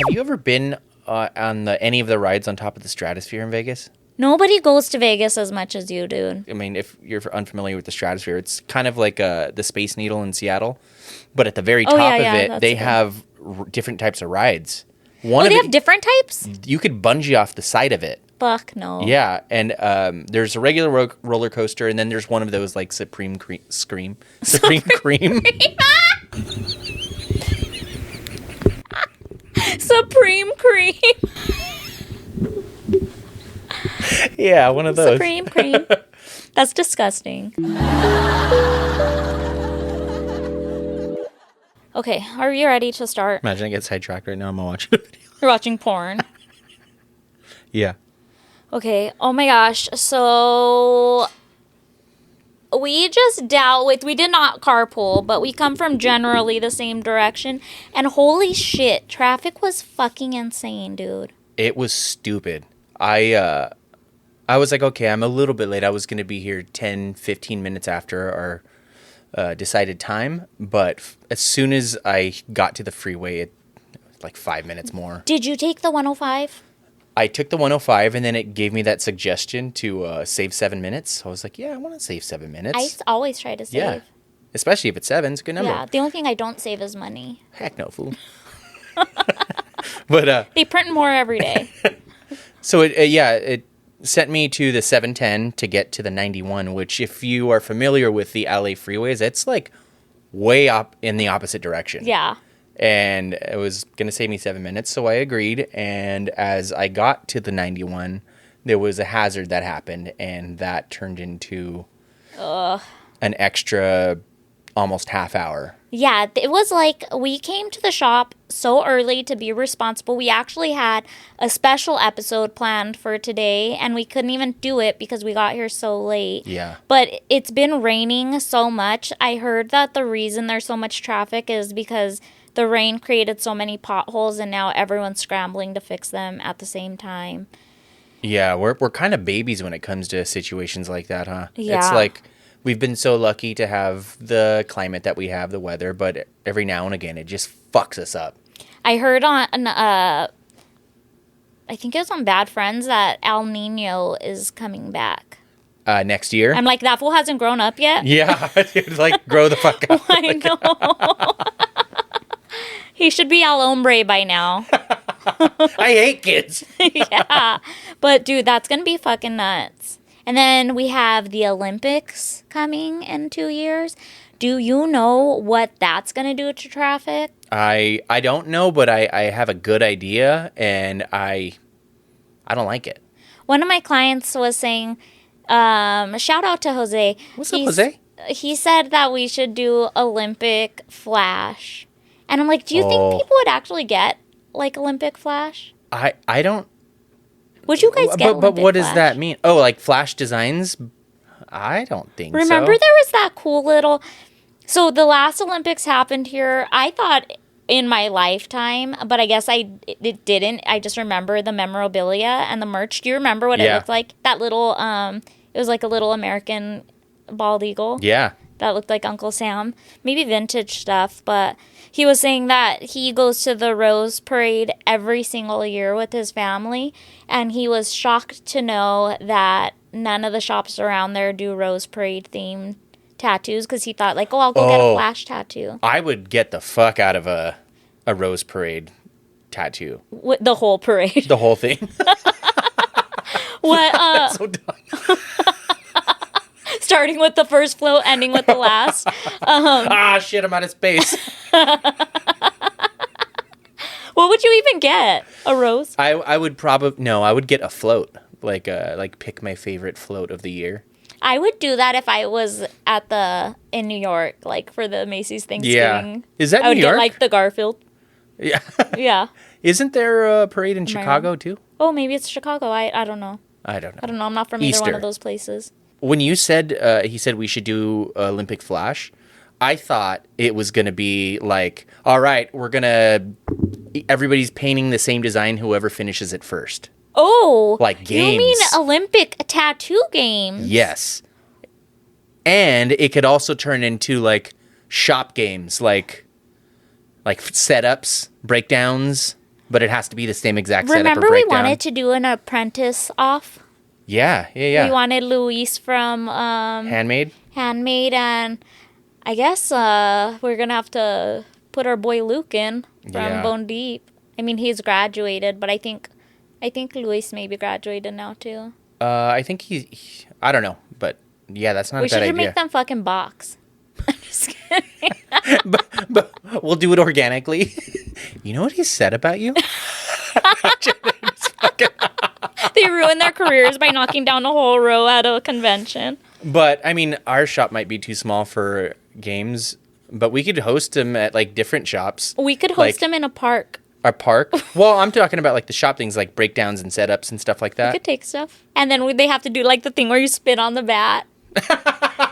you ever been on any of the rides on top of the Stratosphere in Vegas? Nobody goes to Vegas as much as you, dude. I mean, if you're unfamiliar with the Stratosphere, it's kind of like the Space Needle in Seattle, but at the very top of it, they have different types of rides. They have different types? You could bungee off the side of it. Fuck no. Yeah, and there's a regular roller coaster, and then there's one of those like Supreme Cream. Supreme Cream. Supreme Cream. Yeah, one of those. Supreme Cream. That's disgusting. Okay, are you ready to start? Imagine I get sidetracked right now. I'm watching a video. You're watching porn. Yeah. Okay, oh my gosh. So we just dealt with, we did not carpool, but we come from generally the same direction. And holy shit, traffic was fucking insane, dude. It was stupid. I was like, okay, I'm a little bit late. I was going to be here 10, 15 minutes after our decided time. But as soon as I got to the freeway, it was like 5 minutes more. Did you take the 105? I took the 105, and then it gave me that suggestion to save 7 minutes. So I was like, yeah, I want to save 7 minutes. I always try to save. Yeah, especially if it's 7. It's a good number. Yeah, the only thing I don't save is money. Heck no, fool. But they print more every day. So it sent me to the 710 to get to the 91, which if you are familiar with the LA freeways, it's like way up in the opposite direction. Yeah. And it was going to save me 7 minutes, so I agreed. And as I got to the 91, there was a hazard that happened, and that turned into an extra almost half hour. Yeah, it was like we came to the shop so early to be responsible. We actually had a special episode planned for today, and we couldn't even do it because we got here so late. Yeah. But it's been raining so much. I heard that the reason there's so much traffic is because the rain created so many potholes, and now everyone's scrambling to fix them at the same time. Yeah, we're kind of babies when it comes to situations like that, huh? Yeah. It's like we've been so lucky to have the climate that we have, the weather, but every now and again it just fucks us up. I heard on, I think it was on Bad Friends, that El Nino is coming back. Next year? I'm like, that fool hasn't grown up yet? Yeah, dude, like, grow the fuck up. I know. He should be El Hombre by now. I hate kids. Yeah. But, dude, that's going to be fucking nuts. And then we have the Olympics coming in 2 years. Do you know what that's going to do to traffic? I don't know, but I have a good idea, and I don't like it. One of my clients was saying, shout out to Jose. What's up, Jose? He said that we should do Olympic Flash. And I'm like, do you think people would actually get, like, Olympic Flash? I don't. Would you guys get Olympic But what does Flash? that mean? Oh, like Flash designs? I don't think Remember there was that cool little... So the last Olympics happened here, I thought in my lifetime, but I guess it didn't. I just remember the memorabilia and the merch. Do you remember what it looked like? That little, it was like a little American bald eagle. Yeah. That looked like Uncle Sam. Maybe vintage stuff, but he was saying that he goes to the Rose Parade every single year with his family, and he was shocked to know that none of the shops around there do Rose Parade themed tattoos, because he thought, like, I'll go get a Flash tattoo. I would get the fuck out of a Rose Parade tattoo. The whole parade. The whole thing. What? So dumb. Starting with the first float, ending with the last. Shit, I'm out of space. What would you even get? A rose? I would probably... No, I would get a float. Like pick my favorite float of the year. I would do that if I was in New York, like for the Macy's Thanksgiving. Yeah. Is that New York? I would get like the Garfield. Yeah. Yeah. Isn't there a parade in Chicago too? Oh, maybe it's Chicago. I don't know. I don't know. I don't know. I'm not from either one of those places. When you said, he said we should do Olympic Flash, I thought it was going to be like, all right, everybody's painting the same design, whoever finishes it first. Oh. Like games. You mean Olympic tattoo games? Yes. And it could also turn into like shop games, like setups, breakdowns, but it has to be the same exact setup or Remember we breakdown. wanted to do an apprentice off? Yeah. We wanted Luis from Handmade? Handmade, and I guess we're going to have to put our boy Luke in from Bone Deep. I mean, he's graduated, but I think Luis maybe graduated now too. I think I don't know, but yeah, that's not a bad idea. We should make them fucking box. I'm just kidding. but we'll do it organically. You know what he said about you? They ruined their careers by knocking down a whole row at a convention. But I mean, our shop might be too small for games, but we could host them at like different shops. We could host them in a park. A park? Well, I'm talking about like the shop things, like breakdowns and setups and stuff like that. We could take stuff, and then they have to do like the thing where you spin on the bat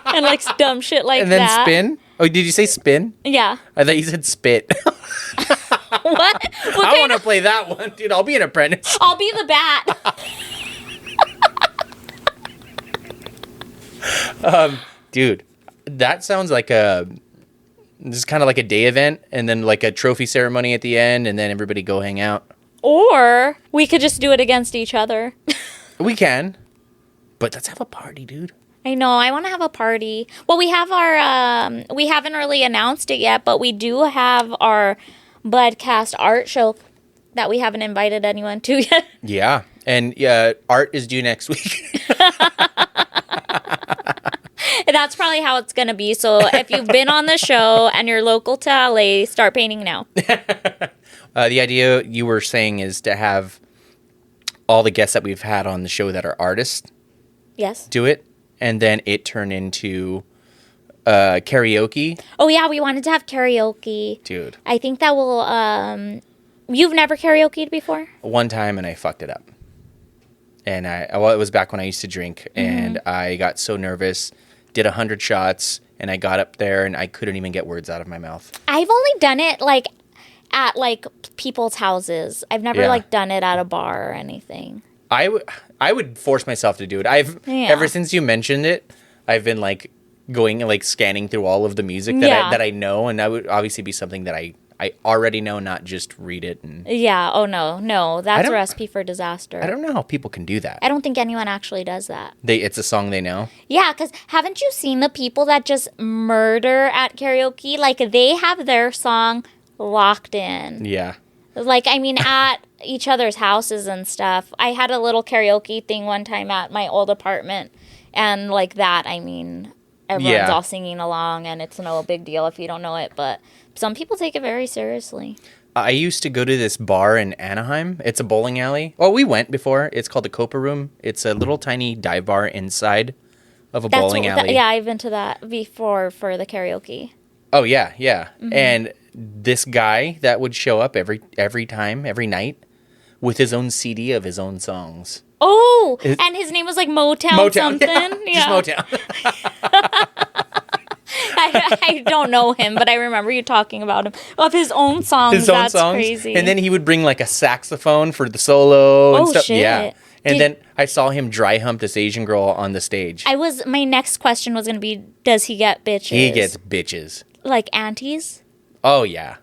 and like dumb shit like that. And then spin? Oh, did you say spin? Yeah. I thought you said spit. What? I want to play that one, dude. I'll be an apprentice. I'll be the bat. Dude, that sounds like this is kind of like a day event, and then like a trophy ceremony at the end, and then everybody go hang out. Or we could just do it against each other. We can, but let's have a party, dude. I know, I want to have a party. Well, we have our, we haven't really announced it yet, but we do have our Budcast art show that we haven't invited anyone to yet. Yeah, and art is due next week. That's probably how it's going to be. So if you've been on the show and you're local to LA, start painting now. The idea you were saying is to have all the guests that we've had on the show that are artists do it, and then it turn into karaoke. Oh, yeah, we wanted to have karaoke. Dude. I think that will... You've never karaoke'd before? One time, and I fucked it up. And it was back when I used to drink, and I got so nervous, did 100 shots, and I got up there, and I couldn't even get words out of my mouth. I've only done it, like, at, like, people's houses. I've never, like, done it at a bar or anything. I would force myself to do it. Ever since you mentioned it, I've been, like, going, like, scanning through all of the music that I know, and that would obviously be something that I already know, not just read it. And yeah, oh no, that's a recipe for disaster. I don't know how people can do that. I don't think anyone actually does that. It's a song they know? Yeah, because haven't you seen the people that just murder at karaoke? Like, they have their song locked in. Yeah. Like, I mean, at each other's houses and stuff. I had a little karaoke thing one time at my old apartment, and like that, I mean, everyone's all singing along, and it's no big deal if you don't know it, but some people take it very seriously. I used to go to this bar in Anaheim. It's a bowling alley. Oh, we went before. It's called the Copa Room. It's a little tiny dive bar inside of a bowling alley. Yeah, I've been to that before for the karaoke. Oh, yeah. Mm-hmm. And this guy that would show up every time, every night, with his own CD of his own songs. Oh, and his name was like Motown something. Yeah. Just Motown. I don't know him, but I remember you talking about him. Of his own songs. That's crazy. And then he would bring like a saxophone for the solo and stuff. Shit. Yeah. And then I saw him dry hump this Asian girl on the stage. My next question was going to be, does he get bitches? He gets bitches. Like aunties? Oh, yeah.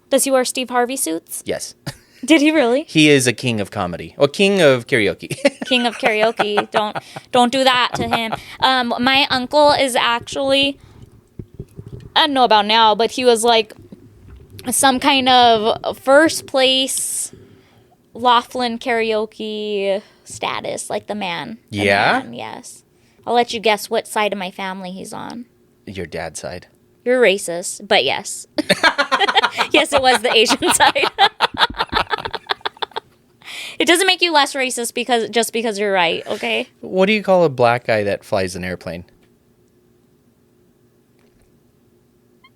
Does he wear Steve Harvey suits? Yes. Did he really? He is a king of comedy. Or king of karaoke. King of karaoke. Don't do that to him. My uncle is actually, I don't know about now, but he was like some kind of first place Laughlin karaoke status, like the man. Man, yes. I'll let you guess what side of my family he's on. Your dad's side. You're racist, but yes. Yes, it was the Asian side. It doesn't make you less racist because you're right, okay? What do you call a black guy that flies an airplane?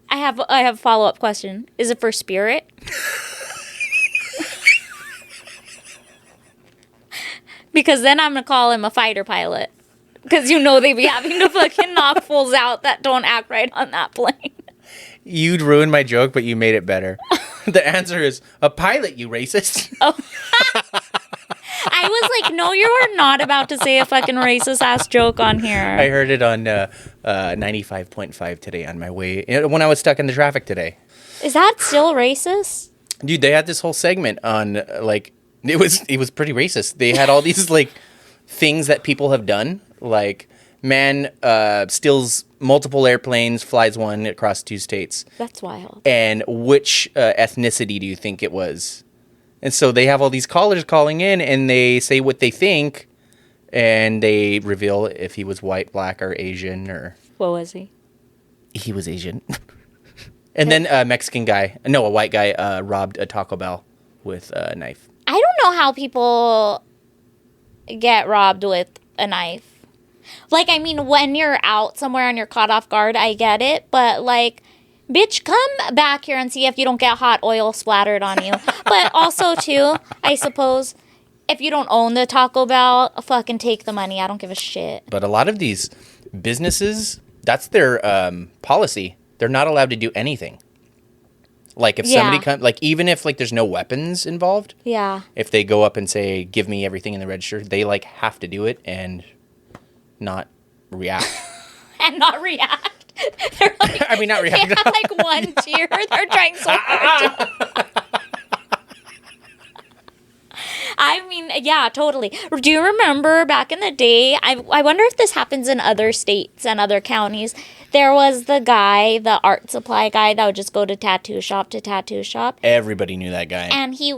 I have a follow-up question. Is it for Spirit? Because then I'm going to call him a fighter pilot. Because they be having to fucking knock fools out that don't act right on that plane. You'd ruin my joke, but you made it better. The answer is a pilot, you racist. Oh. I was like, no, you are not about to say a fucking racist ass joke on here. I heard it on 95.5 today on my way, when I was stuck in the traffic today. Is that still racist? Dude, they had this whole segment on like it was pretty racist. They had all these like things that people have done, like man steals multiple airplanes, flies one across 2 states. That's wild. And which ethnicity do you think it was? And so they have all these callers calling in, and they say what they think, and they reveal if he was white, black, or Asian, or... What was he? He was Asian. And then a white guy robbed a Taco Bell with a knife. I don't know how people get robbed with a knife. Like, I mean, when you're out somewhere and you're caught off guard, I get it. But, like, bitch, come back here and see if you don't get hot oil splattered on you. But also, too, I suppose, if you don't own the Taco Bell, fucking take the money. I don't give a shit. But a lot of these businesses, that's their policy. They're not allowed to do anything. Like, if somebody comes, like, even if, like, there's no weapons involved. Yeah. If they go up and say, give me everything in the register, they, like, have to do it and not react. And not react. They're like, I mean, not react. They have, like, one tear. They're trying so hard to... I mean, yeah, totally. Do you remember back in the day, I wonder if this happens in other states and other counties, there was the guy, the art supply guy that would just go to tattoo shop to tattoo shop. Everybody knew that guy. And he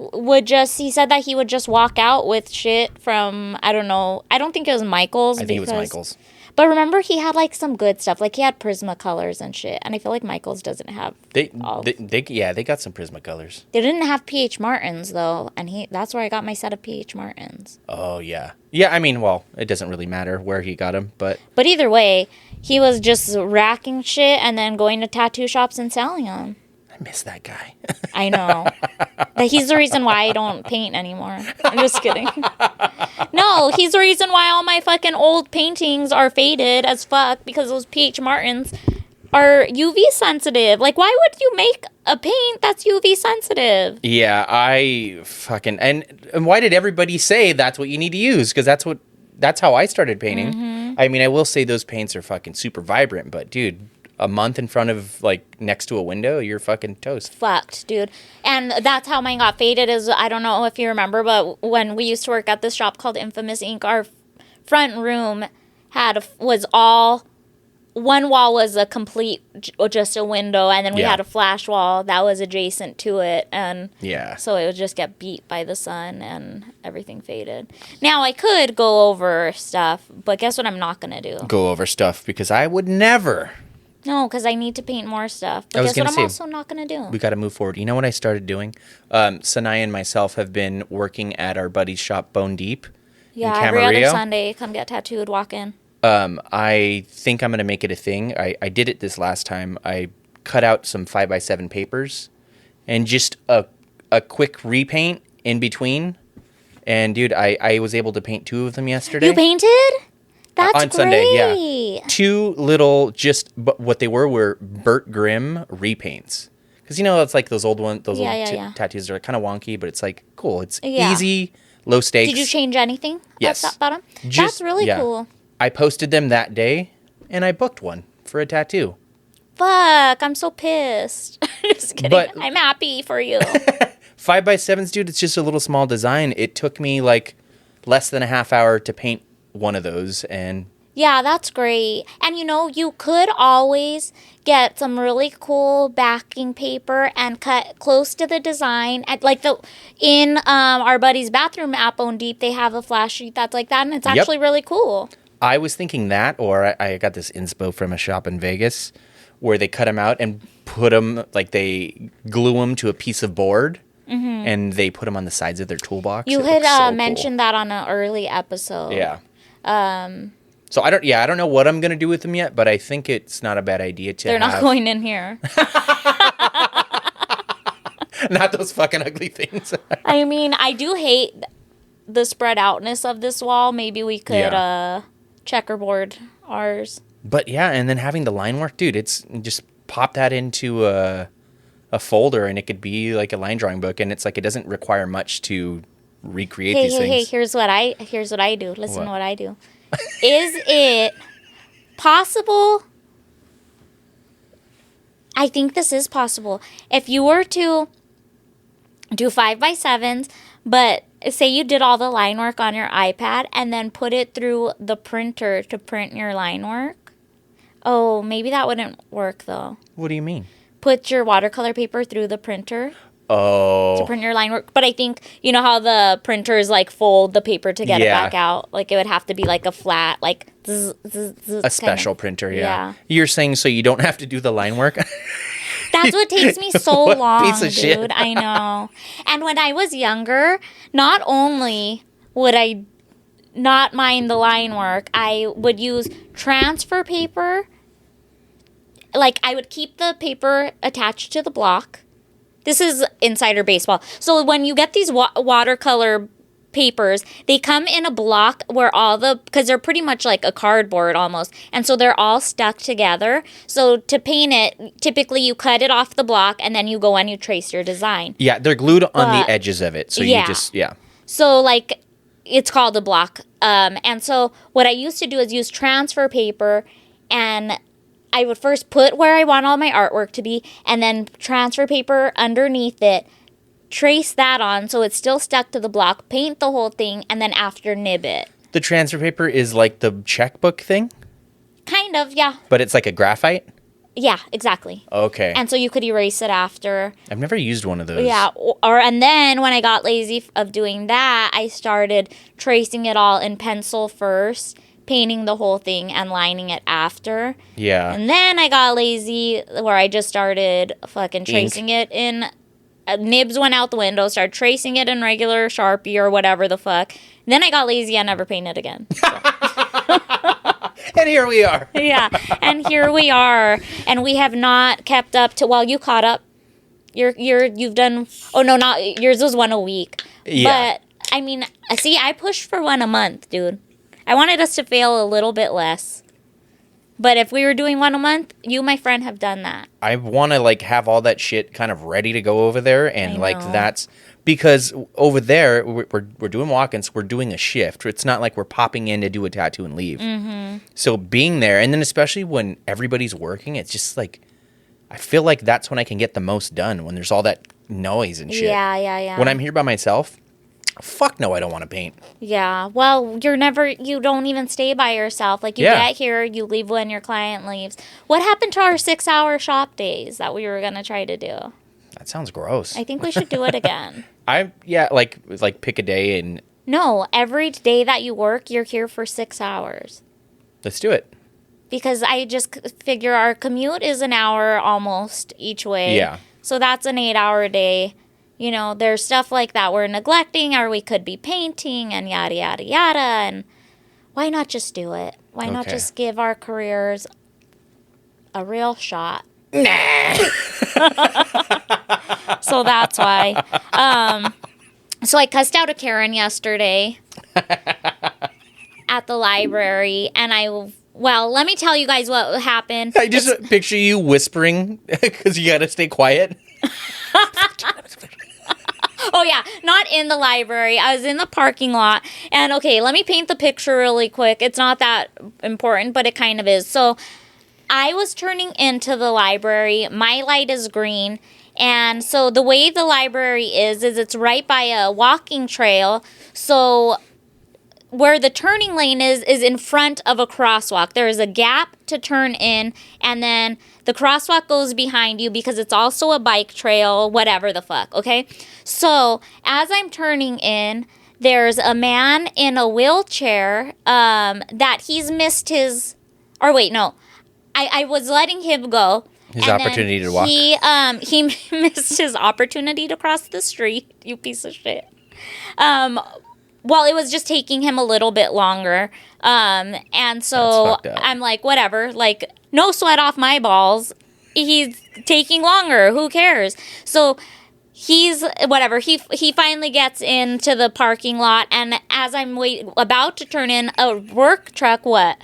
said that he would just walk out with shit from, I don't know, I don't think it was Michael's. I think it was Michael's. But remember, he had, like, some good stuff. Like, he had Prismacolors and shit. And I feel like Michael's doesn't have they got some Prismacolors. They didn't have P.H. Martin's, though. And that's where I got my set of P.H. Martin's. Oh, yeah. Yeah, I mean, well, it doesn't really matter where he got them, but... But either way, he was just racking shit and then going to tattoo shops and selling them. I miss that guy. I know. But he's the reason why I don't paint anymore. I'm just kidding. No, he's the reason why all my fucking old paintings are faded as fuck, because those P.H. Martins are UV sensitive. Like, why would you make a paint that's UV sensitive? Yeah, I fucking... And why did everybody say that's what you need to use? Because that's how I started painting. Mm-hmm. I mean, I will say those paints are fucking super vibrant, but dude... A month in front of, like, next to a window, you're fucking toast. Fucked, dude. And that's how mine got faded is, I don't know if you remember, but when we used to work at this shop called Infamous Ink, our front room was all, one wall was a complete, just a window, and then we had a flash wall that was adjacent to it, and so it would just get beat by the sun, and everything faded. Now, I could go over stuff, but guess what I'm not going to do? Go over stuff, because I would never... No, because I need to paint more stuff. But guess what I'm also not going to do? We got to move forward. You know what I started doing? Sanae and myself have been working at our buddy's shop, Bone Deep. Yeah, every other Sunday, come get tattooed, walk in. I think I'm going to make it a thing. I did it this last time. I cut out some 5x7 papers and just a quick repaint in between. And, dude, I was able to paint 2 of them yesterday. You painted? That's on great. Sunday, yeah. 2 little, but what they were Burt Grimm repaints. Because, you know, it's like those old ones, those old tattoos are kind of wonky, but it's like, cool. It's easy, low stakes. Did you change anything? Yes. About them? That's really cool. I posted them that day, and I booked one for a tattoo. Fuck, I'm so pissed. Just kidding. But, I'm happy for you. 5x7s, dude, it's just a little small design. It took me, like, less than a half hour to paint one of those, and yeah, that's great. And you know, you could always get some really cool backing paper and cut close to the design. At like in our buddy's bathroom at Bone Deep, they have a flash sheet that's like that, and it's actually really cool. I was thinking that, or I got this inspo from a shop in Vegas where they cut them out and put them, like they glue them to a piece of board. Mm-hmm. And they put them on the sides of their toolbox. You had mentioned that on an early episode. Yeah. So I don't know what I'm going to do with them yet, but I think it's not a bad idea to They're not going in here. Not those fucking ugly things. I mean, I do hate the spread outness of this wall. Maybe we could checkerboard ours. But yeah, and then having the line work, dude, it's just pop that into a folder and it could be like a line drawing book, and it's like it doesn't require much to recreate these things. Hey, here's what I do. Listen to what I do. Is it possible? I think this is possible. If you were to do 5x7s, but say you did all the line work on your iPad and then put it through the printer to print your line work. Oh, maybe that wouldn't work though. What do you mean? Put your watercolor paper through the printer Oh. to print your line work. But I think, you know how the printers like fold the paper to get it back out? Like it would have to be like a flat, like zzz, zzz, zzz, A special printer, yeah. You're saying so you don't have to do the line work? That's what takes me so What long, piece of dude. shit. I know. And when I was younger, not only would I not mind the line work, I would use transfer paper. Like, I would keep the paper attached to the block. This is insider baseball. So when you get these watercolor papers, they come in a block where because they're pretty much like a cardboard almost, and so they're all stuck together. So to paint it, typically you cut it off the block and then you go and you trace your design. Yeah, they're glued on the edges of it. So you just, So like, it's called a block. And so what I used to do is use transfer paper, and I would first put where I want all my artwork to be, and then transfer paper underneath it, trace that on so it's still stuck to the block, paint the whole thing, and then after nib it. The transfer paper is like the checkbook thing? Kind of, yeah. But it's like a graphite? Yeah, exactly. Okay. And so you could erase it after. I've never used one of those. Yeah, and then when I got lazy of doing that, I started tracing it all in pencil first, painting the whole thing and lining it after. Yeah. And then I got lazy where I just started fucking tracing it in... nibs went out the window, started tracing it in regular Sharpie or whatever the fuck. Then I got lazy and never painted again. So. And here we are. Yeah, and here we are. And we have not kept up to... Well, you caught up. You've done... Oh, no, not... Yours was one a week. Yeah. But, I mean, see, I pushed for one a month, dude. I wanted us to fail a little bit less. But if we were doing one a month, you, my friend, have done that. I want to, like, have all that shit kind of ready to go over there. And, like, that's... Because over there, we're doing walk-ins, we're doing a shift. It's not like we're popping in to do a tattoo and leave. Mm-hmm. So being there, and then especially when everybody's working, it's just, like... I feel like that's when I can get the most done, when there's all that noise and shit. Yeah. When I'm here by myself... Fuck no, I don't want to paint. Yeah. Well, you don't even stay by yourself. Like, you get here, you leave when your client leaves. What happened to our 6-hour shop days that we were going to try to do? That sounds gross. I think we should do it again. Like pick a day and... No, every day that you work, you're here for 6 hours. Let's do it. Because I just figure our commute is an hour almost each way. Yeah. So that's an 8-hour day. You know, there's stuff like that we're neglecting, or we could be painting and yada, yada, yada. And why not just do it? Why not just give our careers a real shot? Nah. So that's why. So I cussed out a Karen yesterday at the library, and let me tell you guys what happened. I just picture you whispering because you got to stay quiet. Oh, yeah. Not in the library. I was in the parking lot. And, okay, let me paint the picture really quick. It's not that important, but it kind of is. So, I was turning into the library. My light is green. And so, the way the library is it's right by a walking trail. So, where the turning lane is in front of a crosswalk. There is a gap to turn in, and then the crosswalk goes behind you because it's also a bike trail, whatever the fuck, okay? So, as I'm turning in, there's a man in a wheelchair that he's missed his... Or wait, no. I was letting him go. His opportunity to walk. He missed his opportunity to cross the street, you piece of shit. Well, it was just taking him a little bit longer. And so I'm like, whatever, like, no sweat off my balls. He's taking longer. Who cares? So he's, whatever, he finally gets into the parking lot. And as I'm about to turn in, a work truck, what?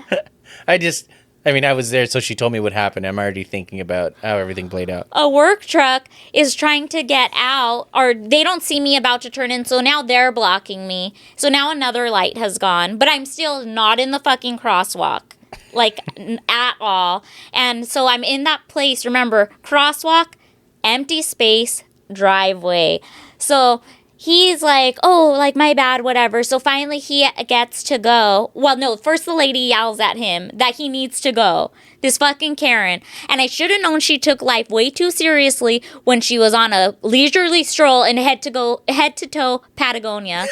I was there, so she told me what happened. I'm already thinking about how everything played out. A work truck is trying to get out, or they don't see me about to turn in, so now they're blocking me. So now another light has gone, but I'm still not in the fucking crosswalk, like, at all. And so I'm in that place, remember, crosswalk, empty space, driveway. So he's like, oh, like, my bad, whatever. So finally he gets to go. Well, no, first the lady yells at him that he needs to go. This fucking Karen. And I should have known she took life way too seriously when she was on a leisurely stroll in head to toe Patagonia.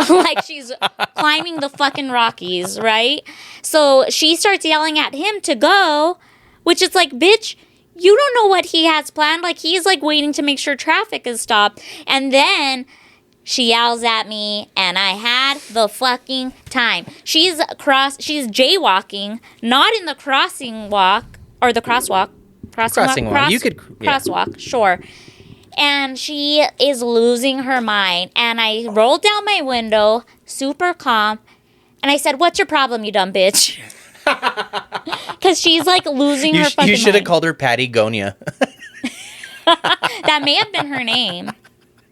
Like she's climbing the fucking Rockies, right? So she starts yelling at him to go, which is like, bitch, you don't know what he has planned. Like, he's like waiting to make sure traffic is stopped. And then she yells at me, and I had the fucking time. She's jaywalking, not in the crossing walk, or the crosswalk. Crossing walk. You could... Yeah. Crosswalk, sure. And she is losing her mind. And I rolled down my window, super calm, and I said, what's your problem, you dumb bitch? Because she's like losing her fucking mind. You should have called her Patty Gonia. That may have been her name.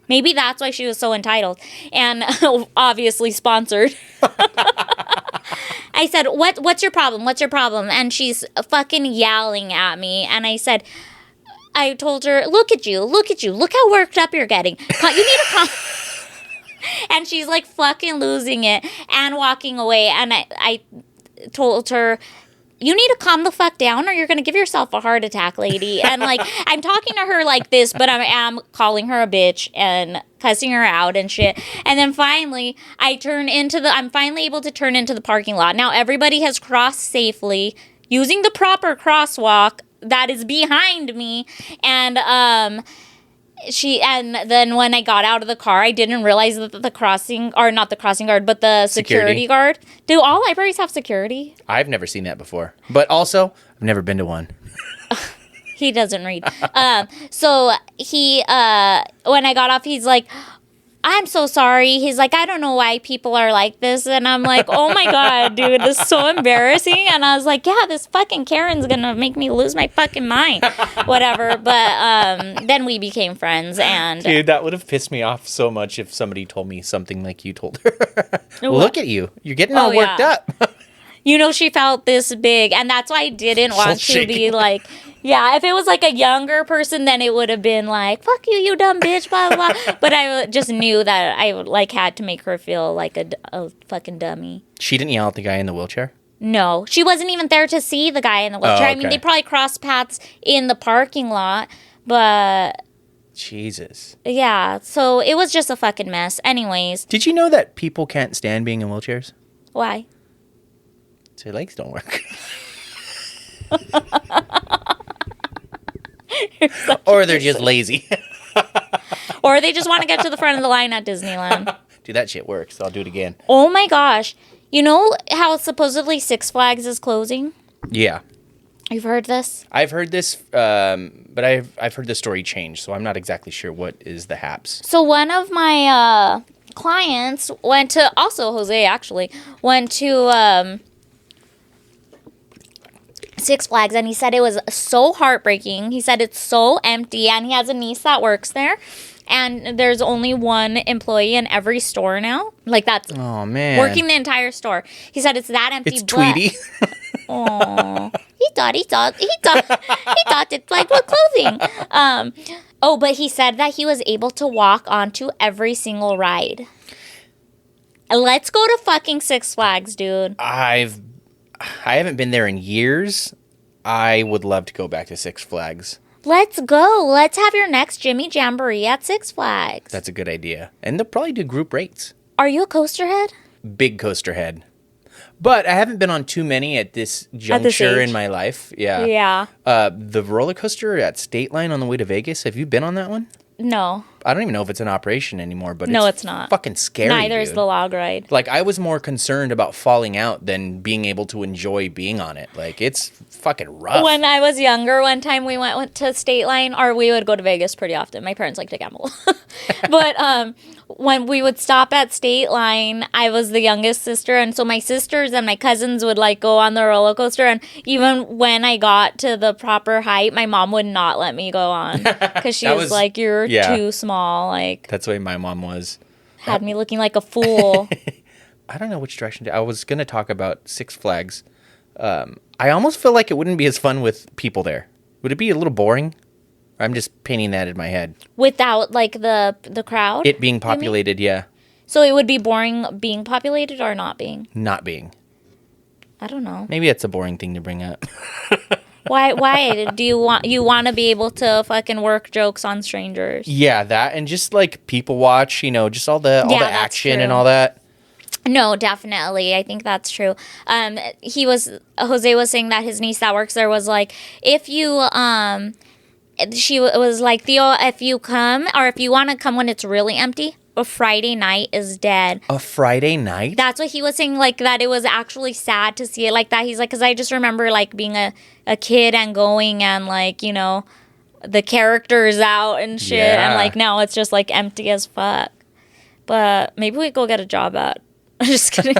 Maybe that's why she was so entitled. And obviously sponsored. I said, what's your problem? What's your problem? And she's fucking yelling at me. And I told her, look at you. Look how worked up you're getting. You need to calm. And she's like fucking losing it and walking away. And I told her, you need to calm the fuck down or you're going to give yourself a heart attack, lady. And like, I'm talking to her like this, but I am calling her a bitch and cussing her out and shit. And then finally, I'm finally able to turn into the parking lot. Now everybody has crossed safely using the proper crosswalk that is behind me. And then when I got out of the car, I didn't realize that the security guard. Do all libraries have security? I've never seen that before. But also, I've never been to one. He doesn't read. So he, when I got off, he's like, I'm so sorry. He's like, I don't know why people are like this. And I'm like, oh my God, dude, this is so embarrassing. And I was like, yeah, this fucking Karen's going to make me lose my fucking mind. Whatever. But then we became friends. And dude, that would have pissed me off so much if somebody told me something like you told her. Look at you. You're getting all worked up. You know, she felt this big. And that's why I didn't want to be like... Yeah, if it was like a younger person, then it would have been like, fuck you, you dumb bitch, blah, blah, blah. But I just knew that I like had to make her feel like a fucking dummy. She didn't yell at the guy in the wheelchair? No, she wasn't even there to see the guy in the wheelchair. Oh, okay. I mean, they probably crossed paths in the parking lot, but... Jesus. Yeah, so it was just a fucking mess. Anyways. Did you know that people can't stand being in wheelchairs? Why? Their legs don't work. Or they're just lazy. Or they just want to get to the front of the line at Disneyland. Dude, that shit works. So I'll do it again. Oh my gosh. You know how supposedly Six Flags is closing? Yeah. You've heard this? I've heard this, but I've heard the story change, so I'm not exactly sure what is the haps. So one of my clients went to, also Jose actually, went to... Six Flags, and he said it was so heartbreaking. He said it's so empty, and he has a niece that works there, and there's only one employee in every store now. Like, that's working the entire store. He said it's that empty. It's Tweety. Oh, he thought it's like what clothing. But he said that he was able to walk onto every single ride. Let's go to fucking Six Flags, dude. I haven't been there in years. I would love to go back to Six Flags. Let's go. Let's have your next Jimmy Jamboree at Six Flags. That's a good idea. And they'll probably do group rates. Are you a coaster head? Big coaster head. But I haven't been on too many at this juncture in my life. Yeah. Yeah. The roller coaster at State Line on the way to Vegas, have you been on that one? No. I don't even know if it's in operation anymore, but it's not. Fucking scary. Neither is the log ride. Like, I was more concerned about falling out than being able to enjoy being on it. Like, it's fucking rough. When I was younger, one time we went to State Line, or we would go to Vegas pretty often. My parents like to gamble. But when we would stop at State Line, I was the youngest sister, and so my sisters and my cousins would like go on the roller coaster, and even when I got to the proper height, my mom would not let me go on because she was like, "You're too small." Like, that's the way my mom was. Had me looking like a fool. I don't know which direction I was going to talk about Six Flags. I almost feel like it wouldn't be as fun with people there. Would it be a little boring? I'm just painting that in my head. Without, like, the crowd? It being populated, yeah. So it would be boring being populated or not being? Not being. I don't know. Maybe that's a boring thing to bring up. Why do you want to be able to fucking work jokes on strangers? Yeah, that, and just like people watch, just all the action and all that. No, definitely. I think that's true. Jose was saying that his niece that works there was like, if you she was like, Theo, if you come or if you want to come when it's really empty, a Friday night is dead. A Friday night? That's what he was saying, like, that it was actually sad to see it like that. He's like, because I just remember, like, being a kid and going and, like, the characters out and shit. Yeah. And, like, now it's just, like, empty as fuck. But maybe we go get a job at. Just kidding.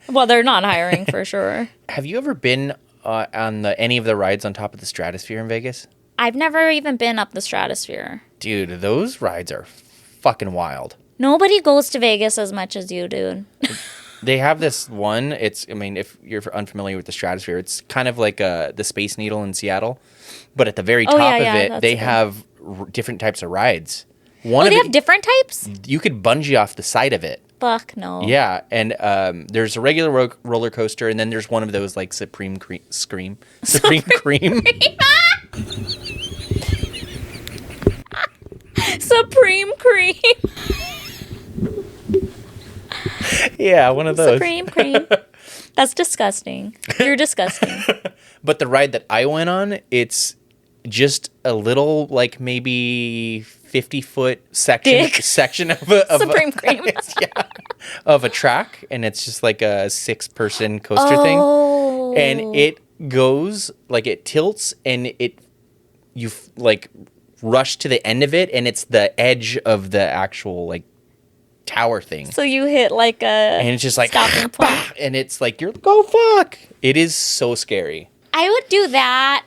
Well, they're not hiring for sure. Have you ever been on any of the rides on top of the Stratosphere in Vegas? I've never even been up the Stratosphere. Dude, those rides are fucking wild. Nobody goes to Vegas as much as you, dude. They have this one. If you're unfamiliar with the Stratosphere, it's kind of like the Space Needle in Seattle, but at the very top of it, they have different types of rides. They have different types? You could bungee off the side of it. Fuck no. Yeah, and there's a regular roller coaster, and then there's one of those like Supreme Cream. Supreme Cream. Supreme Cream. Yeah, one of those. Supreme Cream. That's disgusting. You're disgusting. But the ride that I went on, it's just a little, like, maybe 50-foot section of Supreme Cream. Of a track, and it's just like a 6-person coaster thing. And it goes, like, it tilts, and you like rush to the end of it, and it's the edge of the actual, like, tower thing. So you hit like and it's just like stopping point. And it's like, you're like, oh fuck, it is so scary. I would do that.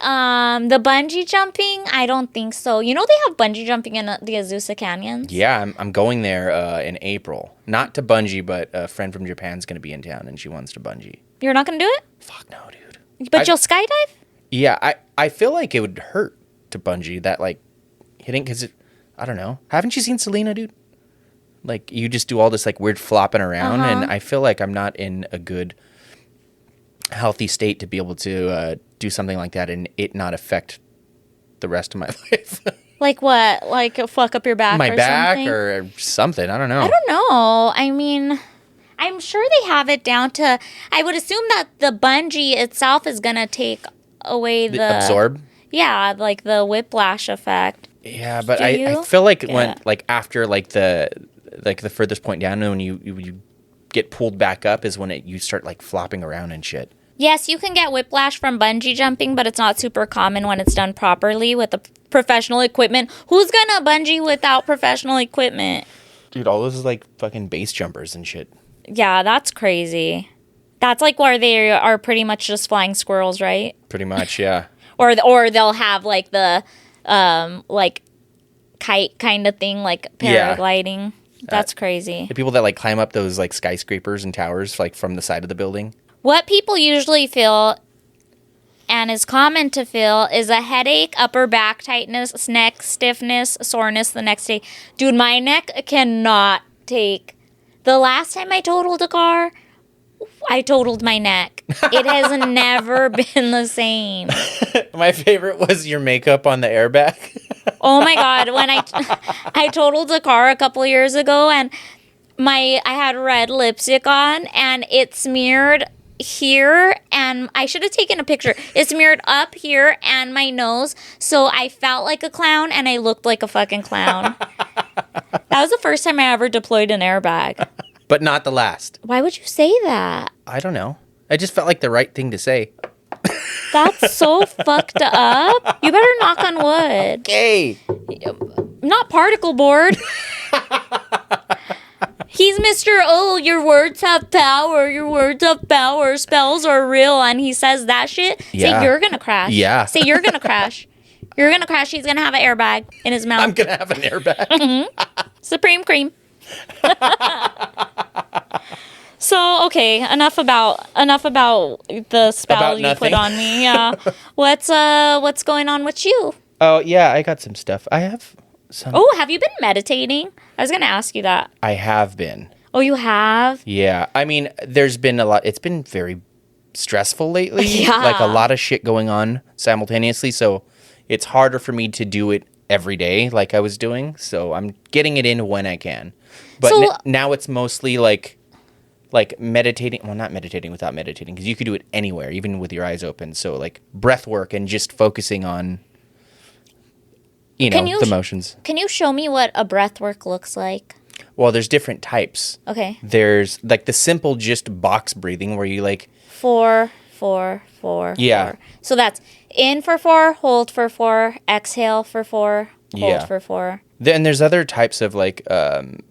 The bungee jumping, I don't think so. They have bungee jumping in the Azusa Canyons. Yeah, I'm going there in April, not to bungee, but a friend from Japan's going to be in town and she wants to bungee. You're not gonna do it? Fuck no, dude. But you'll skydive? Yeah, I feel like it would hurt to bungee, that, like, hitting, because I don't know. Haven't you seen Selena, dude? Like, you just do all this, like, weird flopping around, and I feel like I'm not in a good, healthy state to be able to do something like that and it not affect the rest of my life. Like what? Like fuck up your back? Or something. I don't know. I don't know. I mean, I'm sure they have it down to. I would assume that the bungee itself is gonna take away the absorb. Yeah, like the whiplash effect. Yeah, but I feel like when, like, after, like, the furthest point down, and when you get pulled back up is when you start, like, flopping around and shit. Yes, you can get whiplash from bungee jumping, but it's not super common when it's done properly with the professional equipment. Who's gonna bungee without professional equipment? Dude, all those, like, fucking base jumpers and shit. Yeah, that's crazy. That's like where they are pretty much just flying squirrels, right? Pretty much, yeah. Or they'll have, like, the like kite kind of thing, like paragliding. Yeah. That's crazy. The people that, like, climb up those, like, skyscrapers and towers, like, from the side of the building. What people usually feel, and is common to feel, is a headache, upper back tightness, neck stiffness, soreness the next day. Dude, my neck cannot take. The last time I totaled a car, I totaled my neck. It has never been the same. My favorite was your makeup on the airbag. Oh my God. When I totaled a car a couple years ago, and I had red lipstick on, and it smeared here, and I should have taken a picture. It smeared up here and my nose, so I felt like a clown and I looked like a fucking clown. That was the first time I ever deployed an airbag. But not the last. Why would you say that? I don't know. I just felt like the right thing to say. That's so fucked up. You better knock on wood. Okay. Not particle board. He's Mr. Oh, your words have power. Your words have power. Spells are real. And he says that shit. Yeah. Say you're going to crash. Yeah. Say you're going to crash. You're going to crash. He's going to have an airbag in his mouth. I'm going to have an airbag. Mm-hmm. Supreme cream. So, okay, enough about the spell you put on me. Yeah. What's going on with you? Oh, yeah, I got some stuff. I have some. Oh, have you been meditating? I was going to ask you that. I have been. Oh, you have? Yeah. I mean, there's been a lot. It's been very stressful lately. Yeah. Like a lot of shit going on simultaneously. So it's harder for me to do it every day like I was doing. So I'm getting it in when I can. But So- now it's mostly like meditating. Well, not meditating without meditating, because you could do it anywhere, even with your eyes open. So like breath work and just focusing on, the motions. Can you show me what a breath work looks like? Well, there's different types. Okay. There's like the simple just box breathing where you like 4, 4, 4. Yeah. 4. So that's in for 4, hold for 4, exhale for 4, hold Yeah. for 4. Then there's other types of like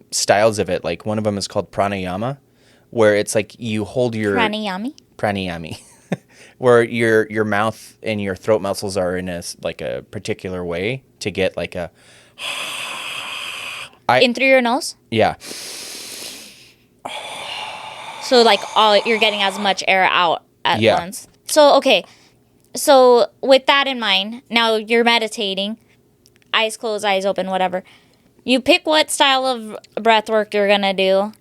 styles of it. Like one of them is called pranayama, where it's like you hold your pranayami, where your mouth and your throat muscles are in a particular way to get like a in through your nose? Yeah. So like you're getting as much air out at Yeah. once. So okay. So with that in mind, now you're meditating, eyes closed, eyes open, whatever. You pick what style of breath work you're gonna do,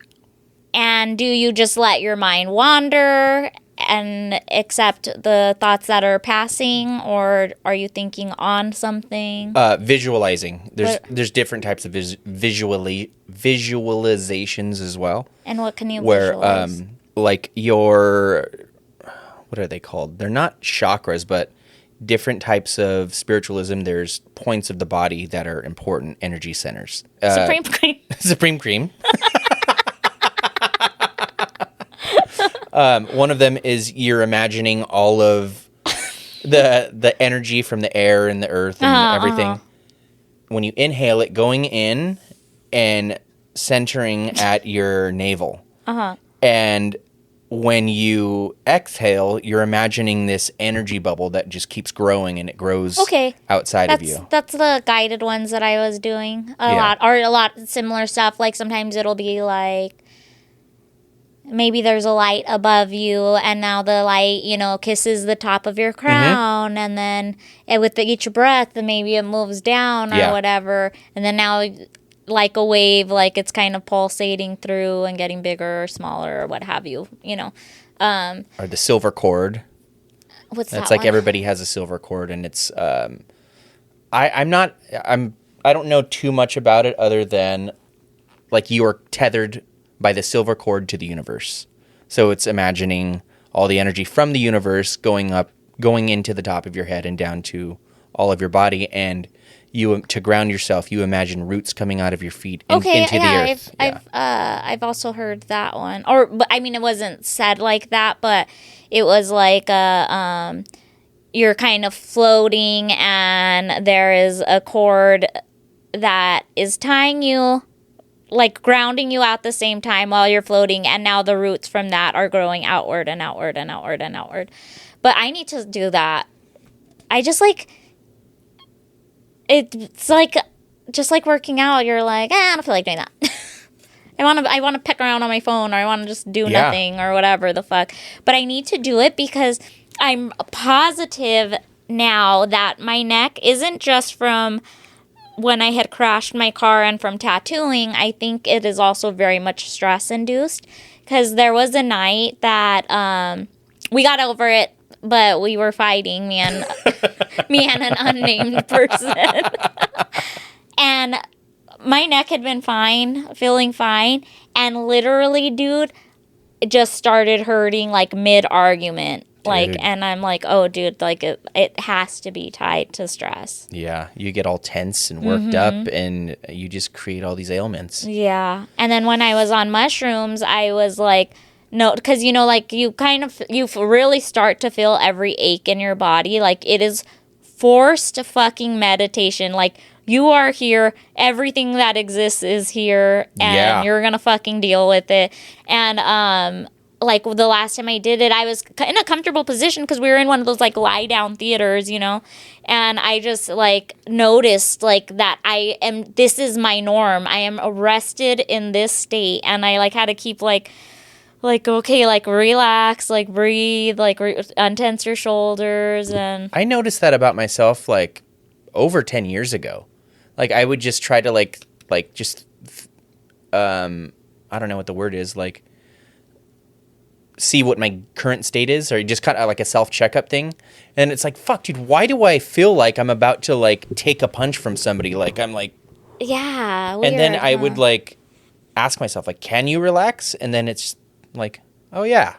and do you just let your mind wander and accept the thoughts that are passing, or are you thinking on something? Visualizing. There's different types of visualizations as well. And what can you Where visualize? like your, what are they called? They're not chakras, but different types of spiritualism. There's points of the body that are important energy centers. Supreme Cream. Supreme Cream. One of them is you're imagining all of the energy from the air and the earth and everything. When you inhale it, going in and centering at your navel. And when you exhale, you're imagining this energy bubble that just keeps growing, and it grows outside of you. That's the guided ones that I was doing a lot similar stuff. Like sometimes it'll be like, maybe there's a light above you, and now the light, kisses the top of your crown, and then with each breath, maybe it moves down or whatever, and then now, like a wave, like it's kind of pulsating through and getting bigger or smaller or what have you, Or the silver cord. What's That's that like one? everybody has a silver cord, and it's I don't know too much about it other than like you are tethered by the silver cord to the universe. So it's imagining all the energy from the universe going into the top of your head and down to all of your body, and to ground yourself, you imagine roots coming out of your feet into the earth. I've also heard that one. But I mean, it wasn't said like that, but it was like you're kind of floating, and there is a cord that is tying you, like grounding you at the same time while you're floating, and now the roots from that are growing outward and outward and outward and outward. But I need to do that. I just like, it's like, just like working out, you're like, I don't feel like doing that. I want to peck around on my phone, or I want to just do nothing or whatever the fuck. But I need to do it because I'm positive now that my neck isn't just from when I had crashed my car and from tattooing. I think it is also very much stress induced, because there was a night that we got over it, but we were fighting, me and an unnamed person. And my neck had been fine, feeling fine, and literally, dude, it just started hurting like mid-argument. Like, and I'm like, oh, dude, like it has to be tied to stress. Yeah, you get all tense and worked up, and you just create all these ailments. Yeah, and then when I was on mushrooms, I was like, no, because like you really start to feel every ache in your body. Like it is forced fucking meditation. Like you are here, everything that exists is here, and you're gonna fucking deal with it. And like the last time I did it, I was in a comfortable position because we were in one of those like lie down theaters, and I just like noticed like that this is my norm. I am arrested in this state, and I like had to keep like okay, like relax, like breathe, like untense your shoulders. And I noticed that about myself like over 10 years ago. Like, I would just try to I don't know what the word is, like, see what my current state is, or just kind of like a self-checkup thing. And it's like, fuck, dude, why do I feel like I'm about to, like, take a punch from somebody? Like, I'm like... Yeah, weird, and then I would, like, ask myself, like, can you relax? And then it's like, oh, yeah.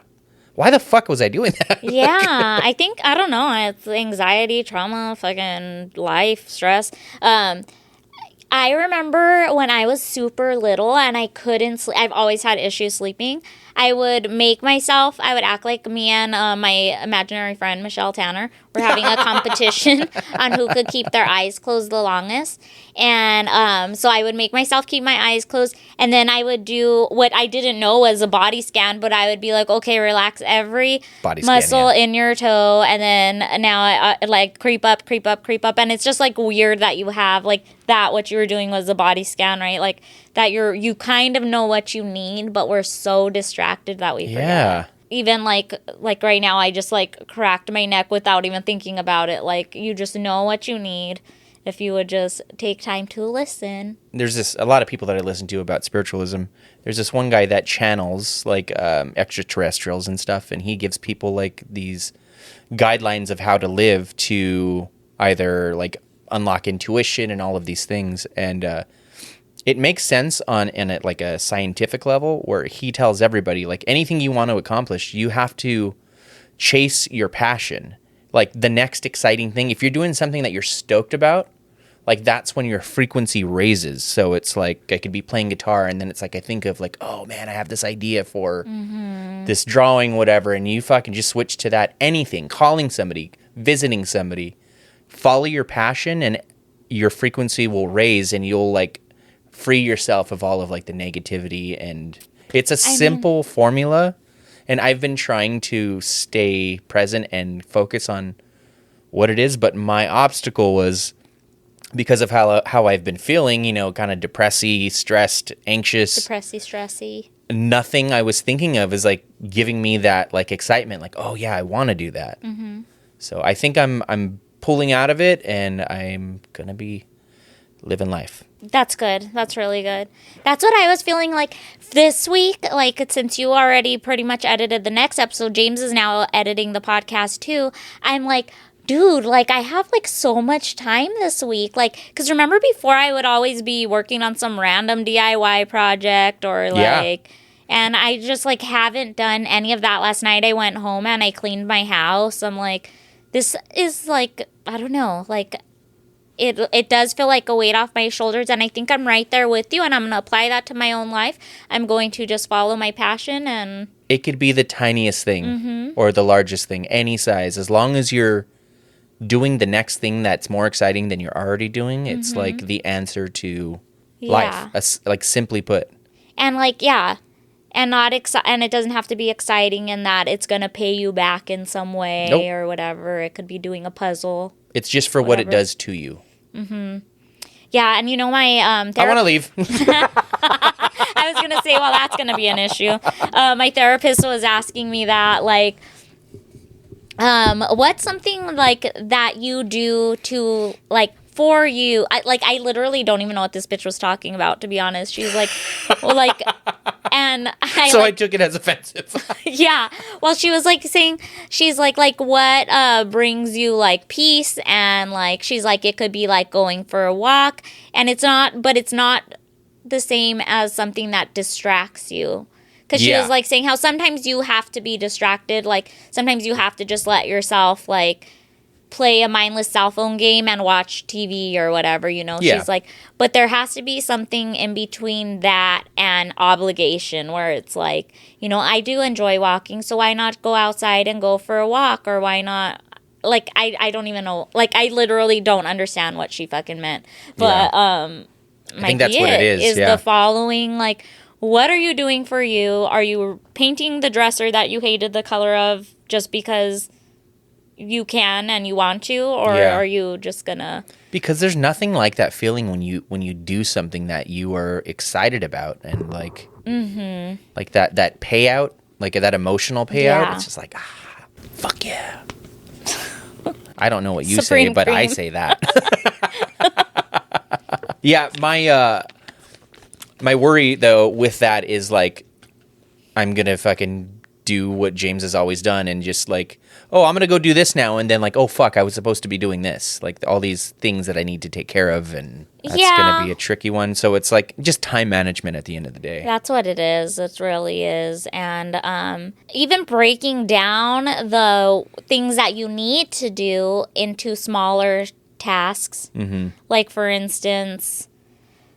Why the fuck was I doing that? Yeah, I think, I don't know, it's anxiety, trauma, fucking life, stress. I remember when I was super little and I couldn't sleep. I've always had issues sleeping. I would act like me and my imaginary friend, Michelle Tanner, were having a competition on who could keep their eyes closed the longest. And so I would make myself keep my eyes closed. And then I would do what I didn't know was a body scan, but I would be like, okay, relax every muscle in your toe. And then now I like creep up. And it's just like weird that you have like that. What you were doing was a body scan, right? Like that you kind of know what you need, but we're so distracted that we forget. Yeah. Even like right now, I just like cracked my neck without even thinking about it. Like you just know what you need if you would just take time to listen. There's a lot of people that I listen to about spiritualism. There's this one guy that channels like extraterrestrials and stuff, and he gives people like these guidelines of how to live to either like unlock intuition and all of these things. And it makes sense at like a scientific level, where he tells everybody, like, anything you want to accomplish, you have to chase your passion. Like the next exciting thing, if you're doing something that you're stoked about, like that's when your frequency raises. So it's like I could be playing guitar and then it's like I think of like, oh man, I have this idea for this drawing, whatever, and you fucking just switch to that. Anything, calling somebody, visiting somebody, follow your passion and your frequency will raise and you'll like free yourself of all of like the negativity. And it's a simple formula, and I've been trying to stay present and focus on what it is, but my obstacle was because of how I've been feeling, you know, kind of depressy, stressed, anxious. Stressy. Nothing I was thinking of is like giving me that like excitement, like, oh yeah, I want to do that. Mm-hmm. So I think I'm pulling out of it, and I'm gonna be living life. That's good. That's really good. That's what I was feeling like this week. Like, since you already pretty much edited the next episode, James is now editing the podcast too. I'm like, dude, like, I have like so much time this week. Like, because remember before I would always be working on some random DIY project or like, and I just like haven't done any of that. Last night I went home and I cleaned my house. I'm like, this is like, I don't know, like, It does feel like a weight off my shoulders, and I think I'm right there with you, and I'm going to apply that to my own life. I'm going to just follow my passion. And it could be the tiniest thing or the largest thing, any size. As long as you're doing the next thing that's more exciting than you're already doing, it's like the answer to life, like simply put. And like, yeah, and and it doesn't have to be exciting in that it's going to pay you back in some way or whatever. It could be doing a puzzle. It's just for what it does to you. Mm-hmm. Yeah, and you know, my I want to leave. I was going to say, well, that's going to be an issue. My therapist was asking me that, like, what's something, like, that you do to, like, for you? I literally don't even know what this bitch was talking about, to be honest. She's like, well, like, and I took it as offensive. Yeah. Well, she was like saying, she's like what brings you like peace, and like she's like it could be like going for a walk, and it's not the same as something that distracts you. Because she was like saying how sometimes you have to be distracted, like sometimes you have to just let yourself like play a mindless cell phone game and watch TV or whatever, you know. She's like, but there has to be something in between that and obligation, where it's like, you know, I do enjoy walking, so why not go outside and go for a walk? Or why not, like, I don't even know, like, I literally don't understand what she fucking meant. But I think that's what it is the following, like, what are you doing for you? Are you painting the dresser that you hated the color of just because you can and you want to, or are you just gonna? Because there's nothing like that feeling when you do something that you are excited about, and like like that payout, like that emotional payout. It's just like, fuck yeah. I don't know what you Supreme say, but I cream. say that. Yeah, my worry though with that is like I'm gonna fucking do what James has always done and just like, oh, I'm gonna go do this now, and then like, oh fuck, I was supposed to be doing this. Like all these things that I need to take care of, and that's gonna be a tricky one. So it's like just time management at the end of the day. That's what it is. It really is. And even breaking down the things that you need to do into smaller tasks. Mm-hmm. Like, for instance,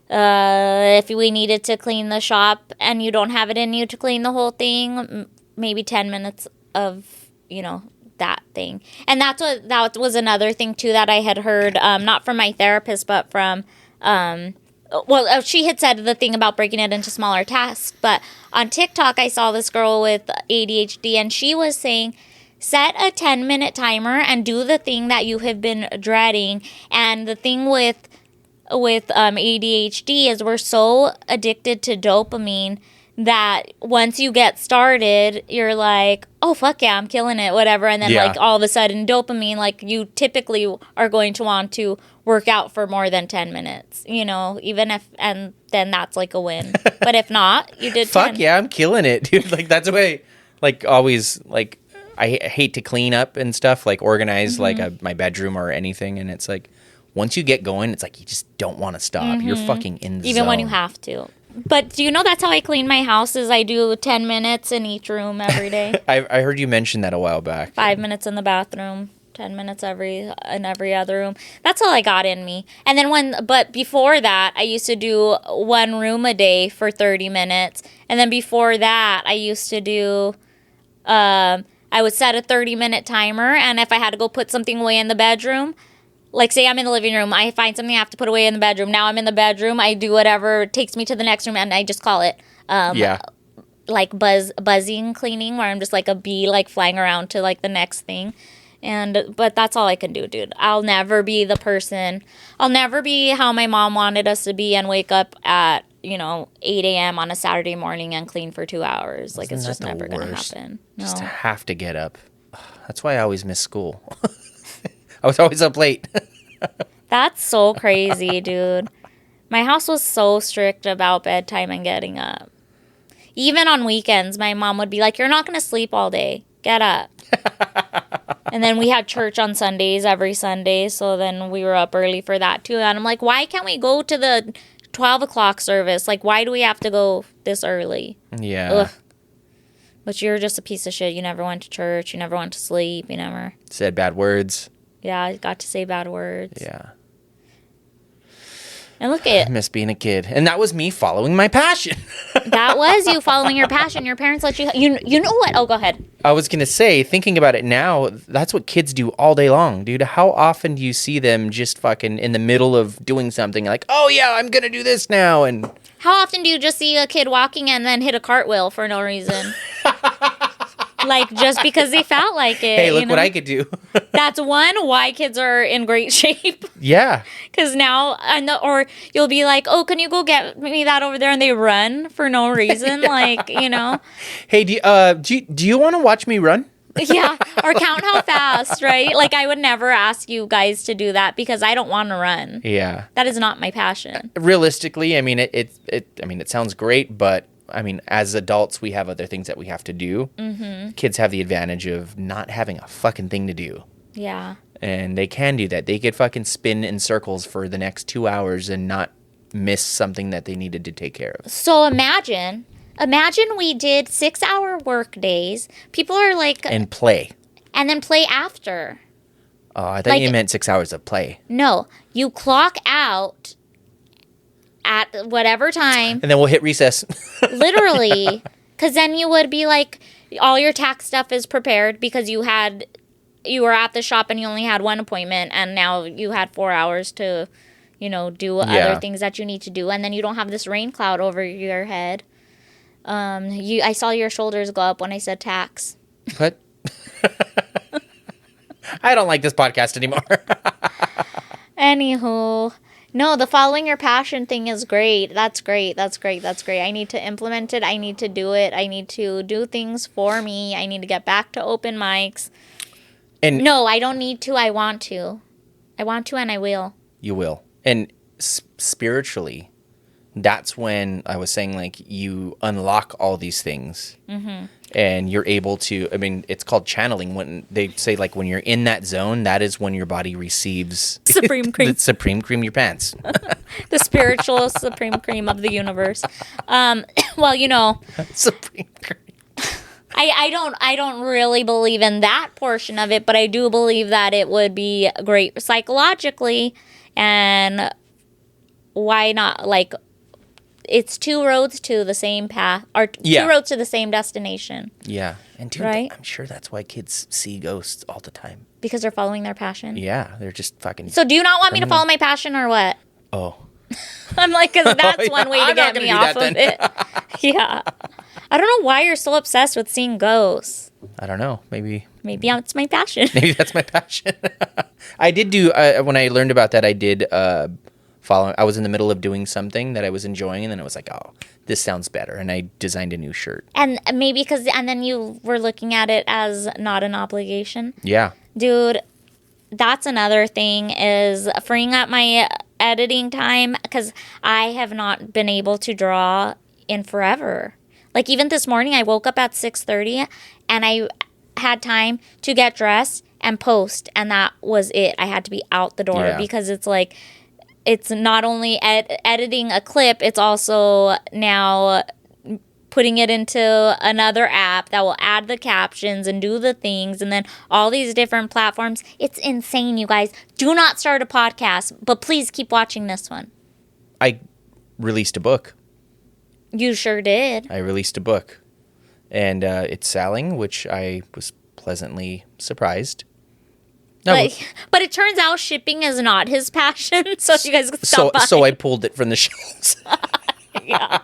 if we needed to clean the shop and you don't have it in you to clean the whole thing, maybe 10 minutes of, that thing. And that was another thing, too, that I had heard, not from my therapist, but from... she had said the thing about breaking it into smaller tasks, but on TikTok, I saw this girl with ADHD, and she was saying, set a 10-minute timer and do the thing that you have been dreading. And the thing with ADHD is we're so addicted to dopamine that once you get started, you're like, oh, fuck yeah, I'm killing it, whatever. And then, like, all of a sudden, dopamine, like, you typically are going to want to work out for more than 10 minutes, even if, and then that's, like, a win. But if not, you did 10. Fuck yeah, I'm killing it, dude. Like, that's the way, like, always, like, I hate to clean up and stuff, like, organize, like, my bedroom or anything. And it's like, once you get going, it's like, you just don't want to stop. You're fucking in the even zone. when you have to. But do you know that's how I clean my house is I do 10 minutes in each room every day. I heard you mention that a while back. 5 minutes in the bathroom, 10 minutes in every other room. That's all I got in me. And then but before that, I used to do one room a day for 30 minutes. And then before that, I used to do, I would set a 30-minute timer. And if I had to go put something away in the bedroom, like, say I'm in the living room, I find something I have to put away in the bedroom. Now I'm in the bedroom, I do whatever takes me to the next room, and I just call it, like, buzzing cleaning, where I'm just like a bee, like, flying around to, like, the next thing. But that's all I can do, dude. I'll never be the person. I'll never be how my mom wanted us to be and wake up at, 8 a.m. on a Saturday morning and clean for 2 hours. Like, it's just never going to happen. No. Just to have to get up. That's why I always miss school. I was always up late. That's so crazy, dude. My house was so strict about bedtime and getting up. Even on weekends, my mom would be like, you're not going to sleep all day. Get up. And then we had church on Sundays every Sunday, so then we were up early for that too. And I'm like, why can't we go to the 12 o'clock service? Like, why do we have to go this early? Yeah. Ugh. But you're just a piece of shit. You never went to church. You never went to sleep. You never... said bad words. Yeah, I got to say bad words. Yeah. And look at... I miss being a kid. And that was me following my passion. That was you following your passion. Your parents let you... You know what? Oh, go ahead. I was going to say, thinking about it now, that's what kids do all day long, dude. How often do you see them just fucking in the middle of doing something like, oh, yeah, I'm going to do this now, and... How often do you just see a kid walking and then hit a cartwheel for no reason? Like, just because they felt like it. Hey, look what I could do. That's why kids are in great shape. Yeah. Because now, or you'll be like, oh, can you go get me that over there? And they run for no reason. Like, Hey, do you want to watch me run? Yeah. Or count how fast, right? Like, I would never ask you guys to do that because I don't want to run. Yeah. That is not my passion. Realistically, I mean, it sounds great, but I mean, as adults, we have other things that we have to do. Mm-hmm. Kids have the advantage of not having a fucking thing to do. Yeah. And they can do that. They could fucking spin in circles for the next 2 hours and not miss something that they needed to take care of. So imagine we did 6-hour work days. People are like... And play. And then play after. Oh, I thought you meant 6 hours of play. No. You clock out at whatever time. And then we'll hit recess. Literally. Because then you would be like, all your tax stuff is prepared because you were at the shop and you only had one appointment and now you had 4 hours to, do other things that you need to do. And then you don't have this rain cloud over your head. I saw your shoulders go up when I said tax. What? I don't like this podcast anymore. Anywho. No, the following your passion thing is great. That's great. I need to implement it. I need to do it. I need to do things for me. I need to get back to open mics. And No, I don't need to. I want to. I want to and I will. you will. And spiritually, that's when I was saying, like, you unlock all these things. Mm-hmm. And you're able to, I mean, it's called channeling. When they say, like, when you're in that zone, that is when your body receives Supreme cream. the supreme cream your pants. The spiritual supreme cream of the universe. Well, you know, Supreme cream. I don't really believe in that portion of it, but I do believe that it would be great psychologically. And why not? Like, it's two roads to the same path, or two roads to the same destination. Yeah. And dude, Right? I'm sure that's why kids see ghosts all the time. Because they're following their passion. Yeah. They're just fucking. So do you not want me to follow my passion or what? Oh. I'm like, because that's one way to I'm not get gonna me do off that of it. Yeah. I don't know why you're so obsessed with seeing ghosts. I don't know. Maybe it's my passion. Maybe that's my passion. I did do, when I learned about that, I did follow. I was in the middle of doing something that I was enjoying, and then I was like, oh, this sounds better. And I designed a new shirt. And maybe and then you were looking at it as not an obligation. Yeah. Dude, that's another thing, is freeing up my editing time, because I have not been able to draw in forever. Like, even this morning, I woke up at 6:30 and I had time to get dressed and post, and that was it. I had to be out the door because it's like, it's not only editing a clip, it's also now putting it into another app that will add the captions and do the things, and then all these different platforms. It's insane, you guys. Do not start a podcast, but please keep watching this one. I released a book. You sure did. I released a book. And it's selling, which I was pleasantly surprised. No, but it turns out shipping is not his passion, so you guys can stop buying. So I pulled it from the shelves. Yeah.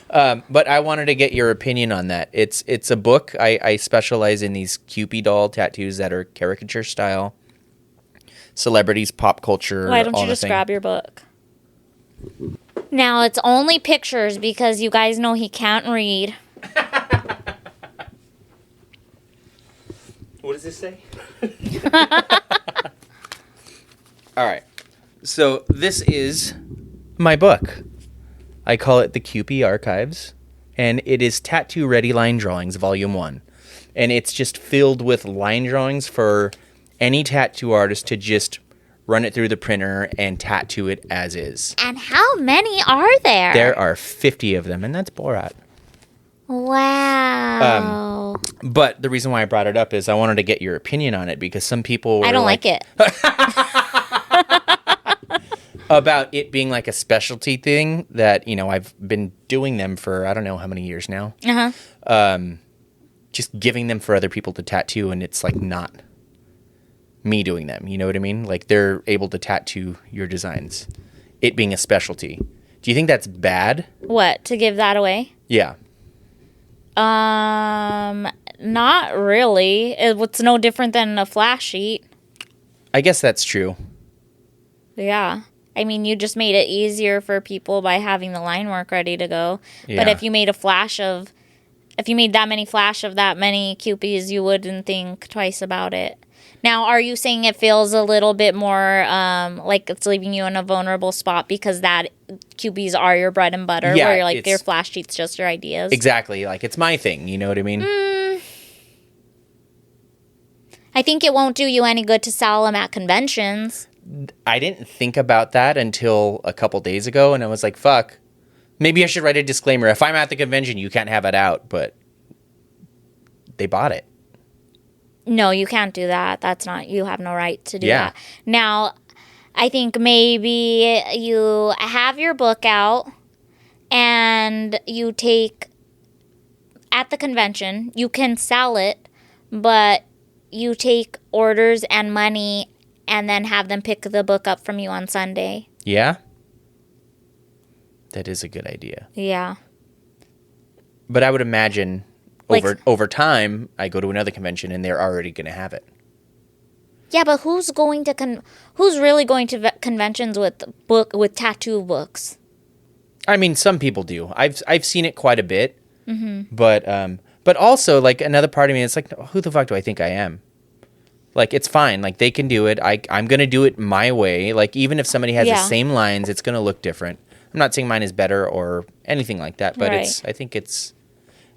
But I wanted to get your opinion on that. It's a book. I specialize in these Cupid doll tattoos that are caricature style. Celebrities, pop culture. Why don't you just grab your book? Now, it's only pictures because you guys know he can't read. What does this say? All right. So this is my book. I call it the Cupid Archives, and it is Tattoo Ready Line Drawings, Volume 1. And it's just filled with line drawings for any tattoo artist to just run it through the printer and tattoo it as is. And how many are there? There are 50 of them, and that's Borat. Wow. But the reason why I brought it up is I wanted to get your opinion on it, because some people were I don't like it. About it being like a specialty thing that, you know, I've been doing them for I don't know how many years now. Uh-huh. Just giving them for other people to tattoo, and it's like not me doing them. You know what I mean? Like, they're able to tattoo your designs. It being a specialty. Do you think that's bad? What, to give that away? Yeah. Not really. It's no different than a flash sheet. I guess that's true. Yeah. I mean, you just made it easier for people by having the line work ready to go. Yeah. But if you made if you made that many flash of that many Cupids, you wouldn't think twice about it. Now, are you saying it feels a little bit more like it's leaving you in a vulnerable spot because that Cupids are your bread and butter, Yeah, where you're like, their flash sheets just your ideas? Exactly. Like, it's my thing. You know what I mean? I think it won't do you any good to sell them at conventions. I didn't think about that until a couple days ago, and I was like, fuck. Maybe I should write a disclaimer. If I'm at the convention, you can't have it out, but they bought it. No, you can't do that. That's not, you have no right to do that. Now, I think maybe you have your book out and you take, at the convention, you can sell it, but you take orders and money and then have them pick the book up from you on Sunday. Yeah? That is a good idea. Yeah. But I would imagine Like- over time, I go to another convention and they're already going to have it. Yeah, but who's really going to conventions with tattoo books? I mean, some people do. I've seen it quite a bit. Mm-hmm. But also, like, another part of me, it's like, who the fuck do I think I am? Like, it's fine. Like, they can do it. I'm going to do it my way. Like, even if somebody has the Yeah. same lines, it's going to look different. I'm not saying mine is better or anything like that, but Right.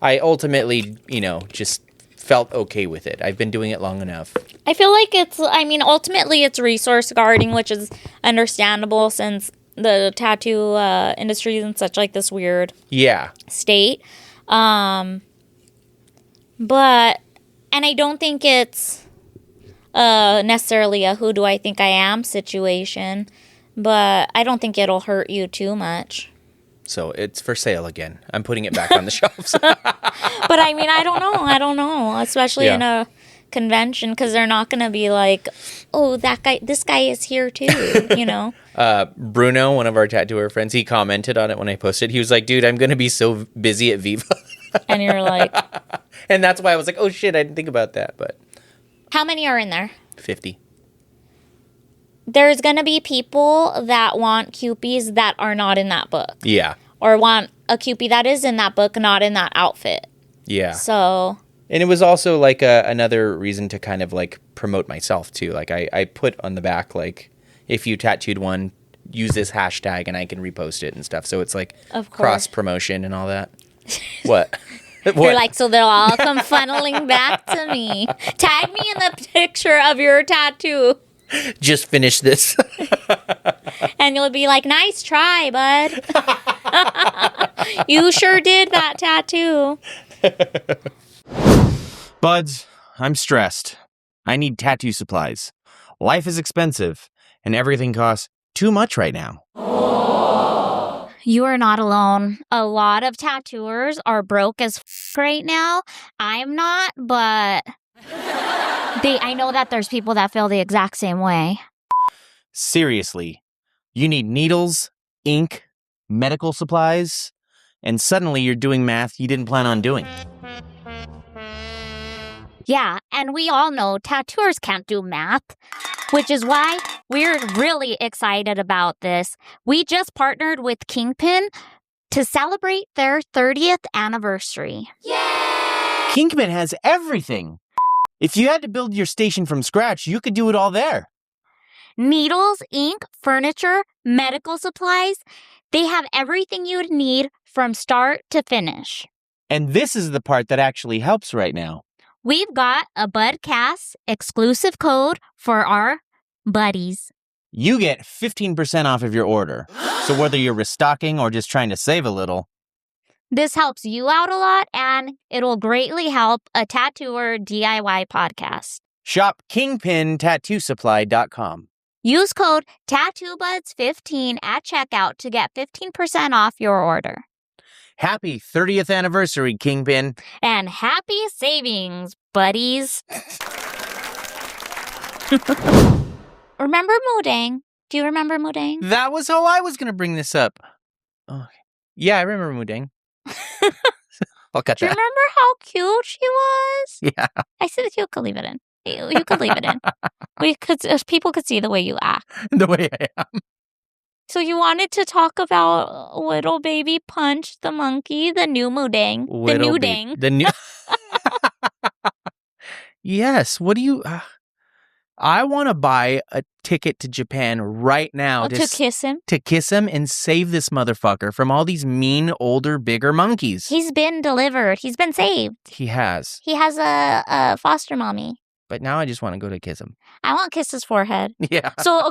I ultimately, just felt okay with it. I've been doing it long enough. I feel like ultimately it's resource guarding, which is understandable since the tattoo industry is in such like this weird state. But, and I don't think it's necessarily a who do I think I am situation, but I don't think it'll hurt you too much. So it's for sale again. I'm putting it back on the shelves. But I mean, I don't know, especially in a convention, because they're not going to be like, oh, this guy is here too, Bruno, one of our tattooer friends, he commented on it when I posted. He was like, dude, I'm going to be so busy at Viva. And you're like... And that's why I was like, oh shit, I didn't think about that. But how many are in there? 50. There's going to be people that want Cupies that are not in that book. Yeah. Or want a Cupie that is in that book, not in that outfit. Yeah. So... And it was also like another reason to kind of like promote myself too. Like I put on the back, like, if you tattooed one, use this hashtag and I can repost it and stuff. So it's like cross promotion and all that. What? You're like, so they'll all come funneling back to me. Tag me in the picture of your tattoo. Just finish this. And you'll be like, nice try, bud. You sure did that tattoo. Buds, I'm stressed. I need tattoo supplies. Life is expensive, and everything costs too much right now. You are not alone. A lot of tattooers are broke as right now. I'm not, but I know that there's people that feel the exact same way. Seriously, you need needles, ink, medical supplies, and suddenly you're doing math you didn't plan on doing. Yeah, and we all know tattooers can't do math, which is why we're really excited about this. We just partnered with Kingpin to celebrate their 30th anniversary. Yay! Kingpin has everything. If you had to build your station from scratch, you could do it all there. Needles, ink, furniture, medical supplies. They have everything you'd need from start to finish. And this is the part that actually helps right now. We've got a Budcast exclusive code for our buddies. You get 15% off of your order. So whether you're restocking or just trying to save a little, this helps you out a lot, and it'll greatly help a tattooer DIY podcast. Shop KingpinTattooSupply.com. Use code TattooBuds15 at checkout to get 15% off your order. Happy 30th anniversary, Kingpin. And happy savings, buddies. Remember Modang? Do you remember Modang? That was how I was going to bring this up. Oh, yeah, I remember Mudang. I'll cut Do you that. remember how cute she was? Yeah. I said you could leave it in. You could leave it in. People could see the way you act. The way I am. So you wanted to talk about little baby Punch the monkey, the new Modang, the new dang. The new. Yes. What do you? I want to buy a ticket to Japan right now to kiss him. To kiss him and save this motherfucker from all these mean, older, bigger monkeys. He's been delivered. He's been saved. He has. He has a foster mommy. But now I just want to go to kiss him. I want to kiss his forehead. Yeah. So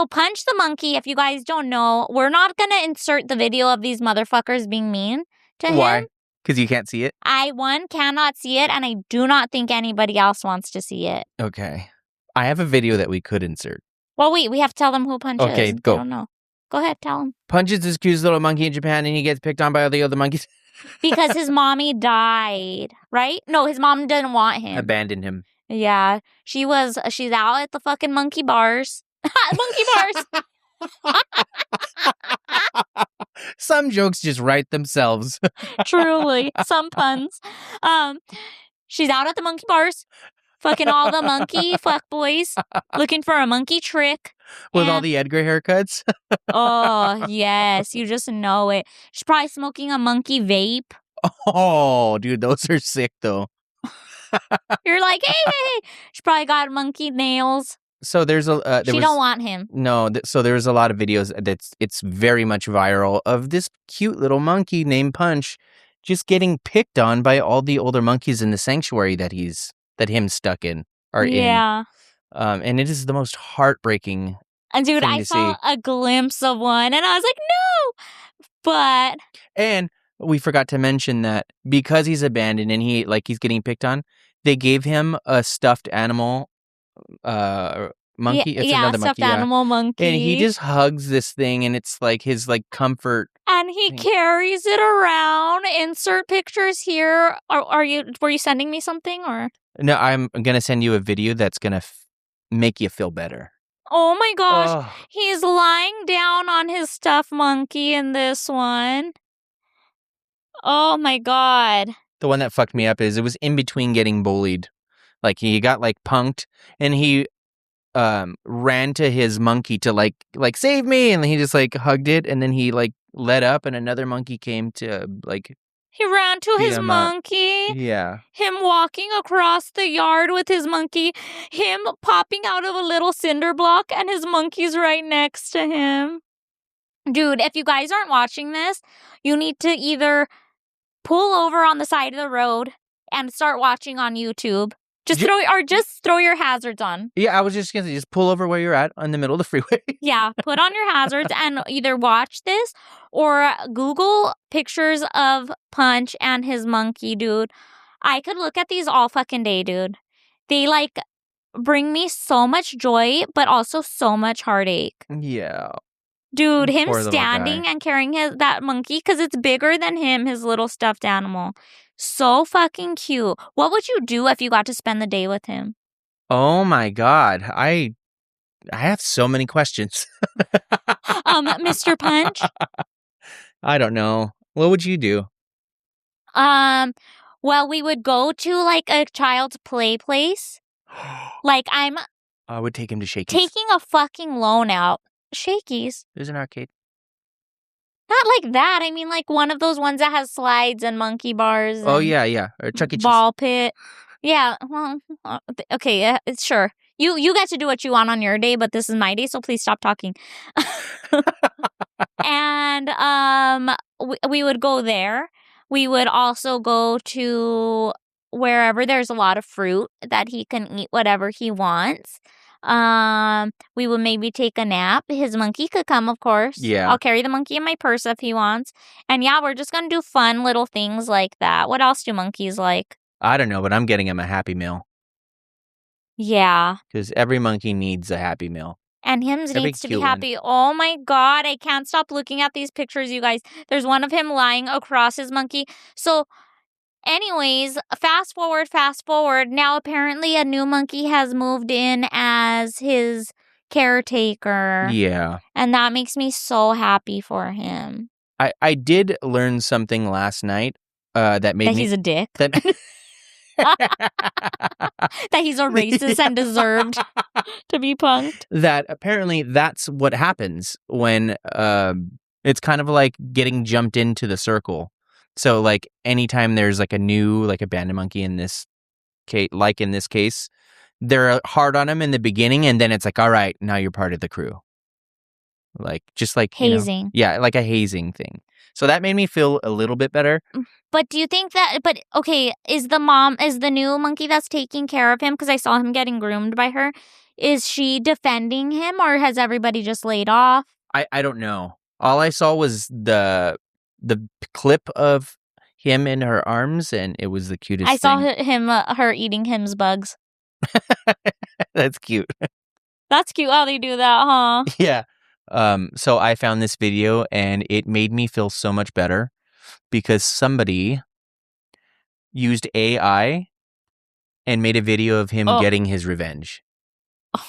Punch the monkey, if you guys don't know, we're not going to insert the video of these motherfuckers being mean to him. Why? Because you can't see it? I, cannot see it, and I do not think anybody else wants to see it. Okay. I have a video that we could insert. Well, wait, we have to tell them who Punch is. Okay, go. I don't know. Go ahead, tell them. Punch is this cute little monkey in Japan, and he gets picked on by all the other monkeys. Because his mommy died, right? No, his mom didn't want him. Abandoned him. Yeah, she's out at the fucking monkey bars. Monkey bars. Some jokes just write themselves. Truly, some puns. She's out at the monkey bars, fucking all the monkey fuck boys, looking for a monkey trick. With all the Edgar haircuts. Oh, yes, you just know it. She's probably smoking a monkey vape. Oh, dude, those are sick, though. You're like, hey. She probably got monkey nails. So there's a She don't want him. No, so there's a lot of videos it's very much viral of this cute little monkey named Punch just getting picked on by all the older monkeys in the sanctuary that him stuck in are in. And it is the most heartbreaking. And dude, thing I to saw see. a glimpse of one and I was like, no. But And we forgot to mention that because he's abandoned and he's getting picked on, they gave him a stuffed animal monkey. It's another stuffed monkey, animal monkey. And he just hugs this thing, and it's like his comfort. And he carries it around. Insert pictures here. Were you sending me something or? No, I'm gonna send you a video that's gonna make you feel better. Oh my gosh, He's lying down on his stuffed monkey in this one. Oh my god. The one that fucked me up is it was in between getting bullied. Like he got punked, and he ran to his monkey to like save me, and he just hugged it, and then he let up, and another monkey came to He ran to his monkey. Yeah. Him walking across the yard with his monkey. Him popping out of a little cinder block and his monkey's right next to him. Dude, if you guys aren't watching this, you need to either pull over on the side of the road and start watching on YouTube. Just throw your hazards on. Yeah, I was just gonna say, just pull over where you're at in the middle of the freeway. Yeah, put on your hazards and either watch this or Google pictures of Punch and his monkey, dude. I could look at these all fucking day, dude. They bring me so much joy, but also so much heartache. Yeah. Dude, him standing and carrying that monkey, because it's bigger than him, his little stuffed animal. So fucking cute. What would you do if you got to spend the day with him? Oh my god. I have so many questions. Mr. Punch? I don't know. What would you do? Well, we would go to a child's play place. I would take him to Shakey's. Taking a fucking loan out. Shakey's? There's an arcade. Not like that. I mean, one of those ones that has slides and monkey bars. And yeah. Or Chuck E. Cheese. Ball pit. Yeah. Well, okay. Sure. You get to do what you want on your day, but this is my day, so please stop talking. And we would go there. We would also go to wherever there's a lot of fruit that he can eat whatever he wants. We would maybe take a nap. His monkey could come, of course. Yeah. I'll carry the monkey in my purse if he wants. And yeah, we're just going to do fun little things like that. What else do monkeys like? I don't know, but I'm getting him a Happy Meal. Yeah. Because every monkey needs a Happy Meal. And him needs to be happy. Oh my god, I can't stop looking at these pictures, you guys. There's one of him lying across his monkey. So, anyways, fast forward. Now, apparently, a new monkey has moved in as his caretaker. Yeah. And that makes me so happy for him. I did learn something last night that made me... That he's a dick. That he's a racist and deserved to be punked. That apparently that's what happens when it's kind of like getting jumped into the circle. So anytime there's a new abandoned monkey in this case, they're hard on him in the beginning, and then it's all right, now you're part of the crew. Hazing. Yeah, like a hazing thing. So that made me feel a little bit better. But do you think okay, is the new monkey that's taking care of him, because I saw him getting groomed by her, is she defending him, or has everybody just laid off? I don't know. All I saw was the clip of him in her arms, and it was the cutest thing. I saw her eating him's bugs. That's cute. That's cute how they do that, huh? Yeah. So I found this video, and it made me feel so much better because somebody used AI and made a video of him getting his revenge.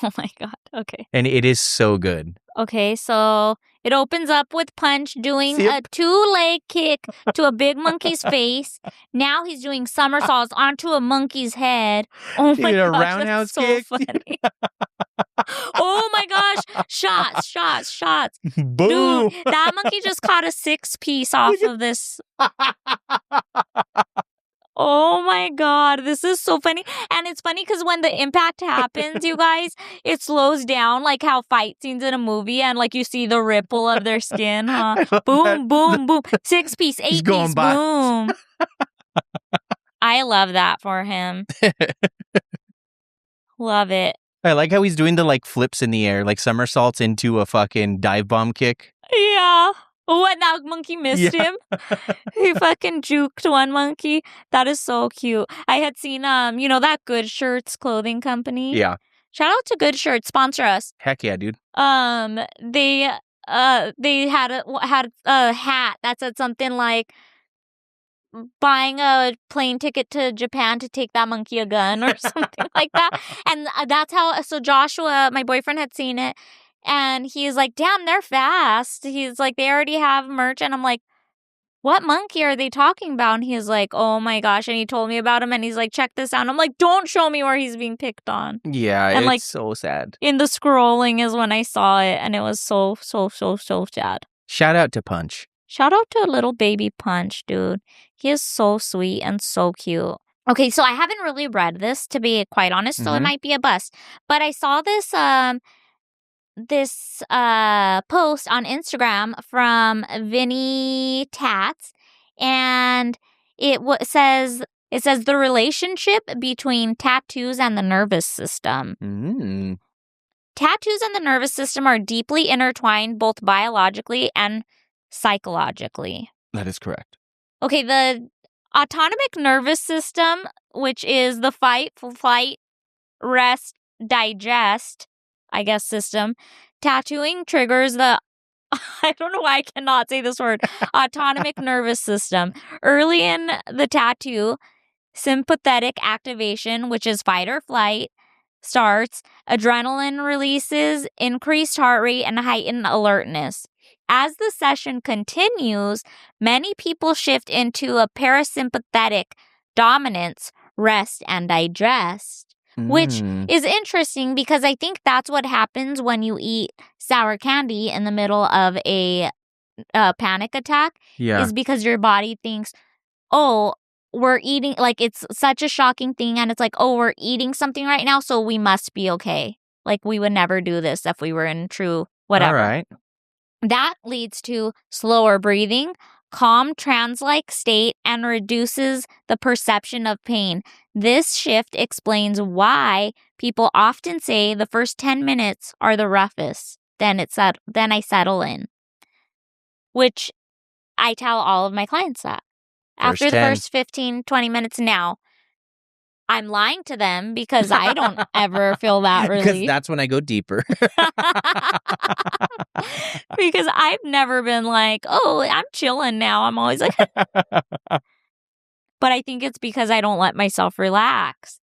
Oh my god. Okay. And it is so good. Okay, so it opens up with Punch doing a 2-leg kick to a big monkey's face. Now he's doing somersaults onto a monkey's head. Oh my gosh, roundhouse that's kick. so funny. Oh my gosh, shots. Boom. Dude, that monkey just caught a 6-piece off of this. Oh my god. God, this is so funny. And it's funny because when the impact happens, you guys, it slows down like how fight scenes in a movie and like you see the ripple of their skin, huh? Boom, boom, boom. 6-piece, 8-piece, boom. I love that for him. Love it. I like how he's doing the like flips in the air, like somersaults into a fucking dive bomb kick. Yeah. What, that monkey missed him? He fucking juked one monkey. That is so cute. I had seen, you know, that Good Shirts clothing company? Yeah. Shout out to Good Shirts. Sponsor us. Heck yeah, dude. They had a hat that said something like, buying a plane ticket to Japan to take that monkey a gun or something like that. And that's how, so Joshua, my boyfriend, had seen it. And he's like, damn, they're fast. He's like, they already have merch. And I'm like, what monkey are they talking about? And he's like, oh my gosh. And he told me about him. And he's like, check this out. And I'm like, don't show me where he's being picked on. Yeah, and it's like, so sad. In the scrolling is when I saw it. And it was so sad. Shout out to Punch. Shout out to little baby Punch, dude. He is so sweet and so cute. Okay, so I haven't really read this, to be quite honest, so it might be a bust. But I saw this post on Instagram from Vinny Tats, and it says the relationship between tattoos and the nervous system. Tattoos and the nervous system are deeply intertwined both biologically and psychologically. That is correct. Okay, the autonomic nervous system, which is the fight, flight, rest, digest, I guess, system. Tattooing triggers the, I don't know why I cannot say this word, autonomic nervous system. Early in the tattoo, sympathetic activation, which is fight or flight, starts. Adrenaline releases, increased heart rate, and heightened alertness. As the session continues, many people shift into a parasympathetic dominance, rest, and digest, which is interesting because I think that's what happens when you eat sour candy in the middle of a panic attack, is because your body thinks, oh, we're eating, like it's such a shocking thing, and it's like, oh, we're eating something right now, so we must be okay. Like we would never do this if we were in true whatever. All right. That leads to slower breathing, calm trance-like state, and reduces the perception of pain. This shift explains why people often say the first 10 minutes are the roughest. Then I settle in. Which I tell all of my clients that. After the first 15, 20 minutes now, I'm lying to them because I don't ever feel that relief. Because that's when I go deeper. Because I've never been like, oh, I'm chilling now. I'm always like, but I think it's because I don't let myself relax.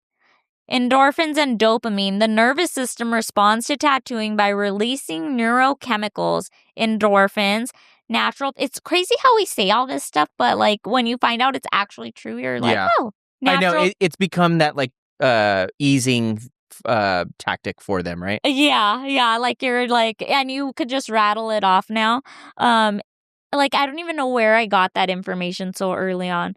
Endorphins and dopamine. The nervous system responds to tattooing by releasing neurochemicals, endorphins, natural. It's crazy how we say all this stuff, but like when you find out it's actually true, you're like, oh, natural. I know. It's become that like easing tactic for them, right? Yeah. Like you're like, and you could just rattle it off now. Like I don't even know where I got that information so early on.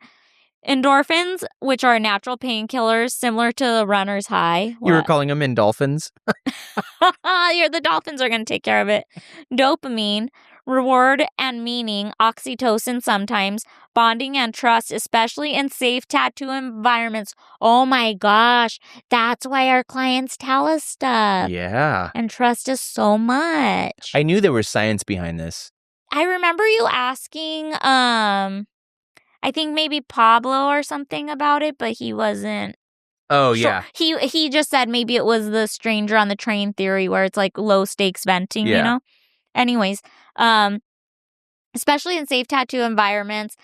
Endorphins, which are natural painkillers similar to the runner's high. You were calling them endolphins? The dolphins are going to take care of it. Dopamine, reward and meaning, oxytocin sometimes, bonding and trust, especially in safe tattoo environments. Oh my gosh, that's why our clients tell us stuff. Yeah. And trust us so much. I knew there was science behind this. I remember you asking, I think maybe Pablo or something about it, but he wasn't. Oh, yeah. He just said maybe it was the stranger on the train theory where it's like low stakes venting, you know? Anyways, especially in safe tattoo environments,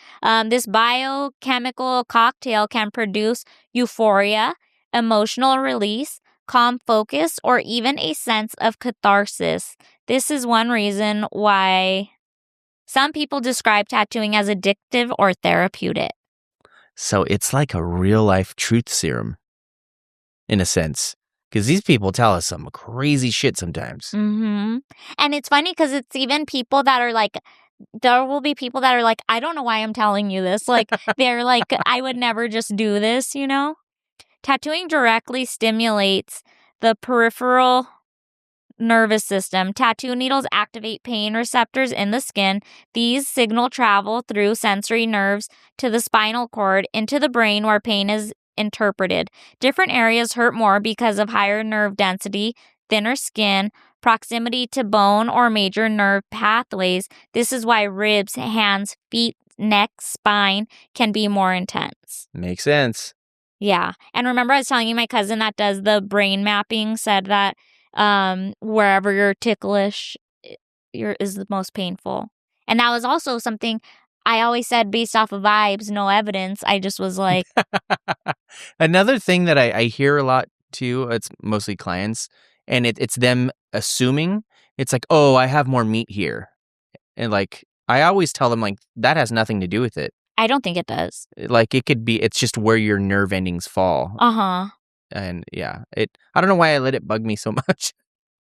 this biochemical cocktail can produce euphoria, emotional release, calm focus, or even a sense of catharsis. This is one reason why some people describe tattooing as addictive or therapeutic. So it's like a real-life truth serum, in a sense. Because these people tell us some crazy shit sometimes. Mm-hmm. And it's funny because it's even people that are like, there will be people that are like, I don't know why I'm telling you this. Like, they're like, I would never just do this, you know? Tattooing directly stimulates the peripheral nervous system. Tattoo needles activate pain receptors in the skin. These signal travel through sensory nerves to the spinal cord into the brain where pain is interpreted. Different areas hurt more because of higher nerve density, thinner skin, proximity to bone or major nerve pathways. This is why ribs, hands, feet, neck, spine can be more intense. Makes sense. Yeah. And remember I was telling you my cousin that does the brain mapping said that wherever you're ticklish is the most painful. And that was also something I always said based off of vibes, no evidence. I just was like, Another thing that I hear a lot too, it's mostly clients, and it's them assuming, it's like, oh, I have more meat here. And like, I always tell them, like, that has nothing to do with it. I don't think it does. Like, it could be, it's just where your nerve endings fall. Uh-huh. And yeah, I don't know why I let it bug me so much.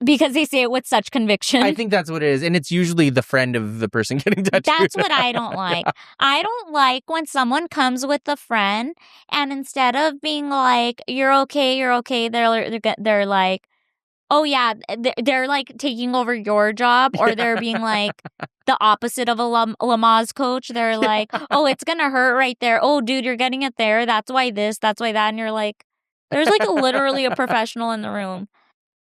Because they say it with such conviction. I think that's what it is. And it's usually the friend of the person getting tattooed. That's what I don't like. I don't like when someone comes with a friend and instead of being like, you're okay, they're like, oh yeah, they're like taking over your job, or they're being like the opposite of a Lamaze coach. They're like, oh, it's going to hurt right there. Oh, dude, you're getting it there. That's why this, that's why that. And you're like, there's like literally a professional in the room.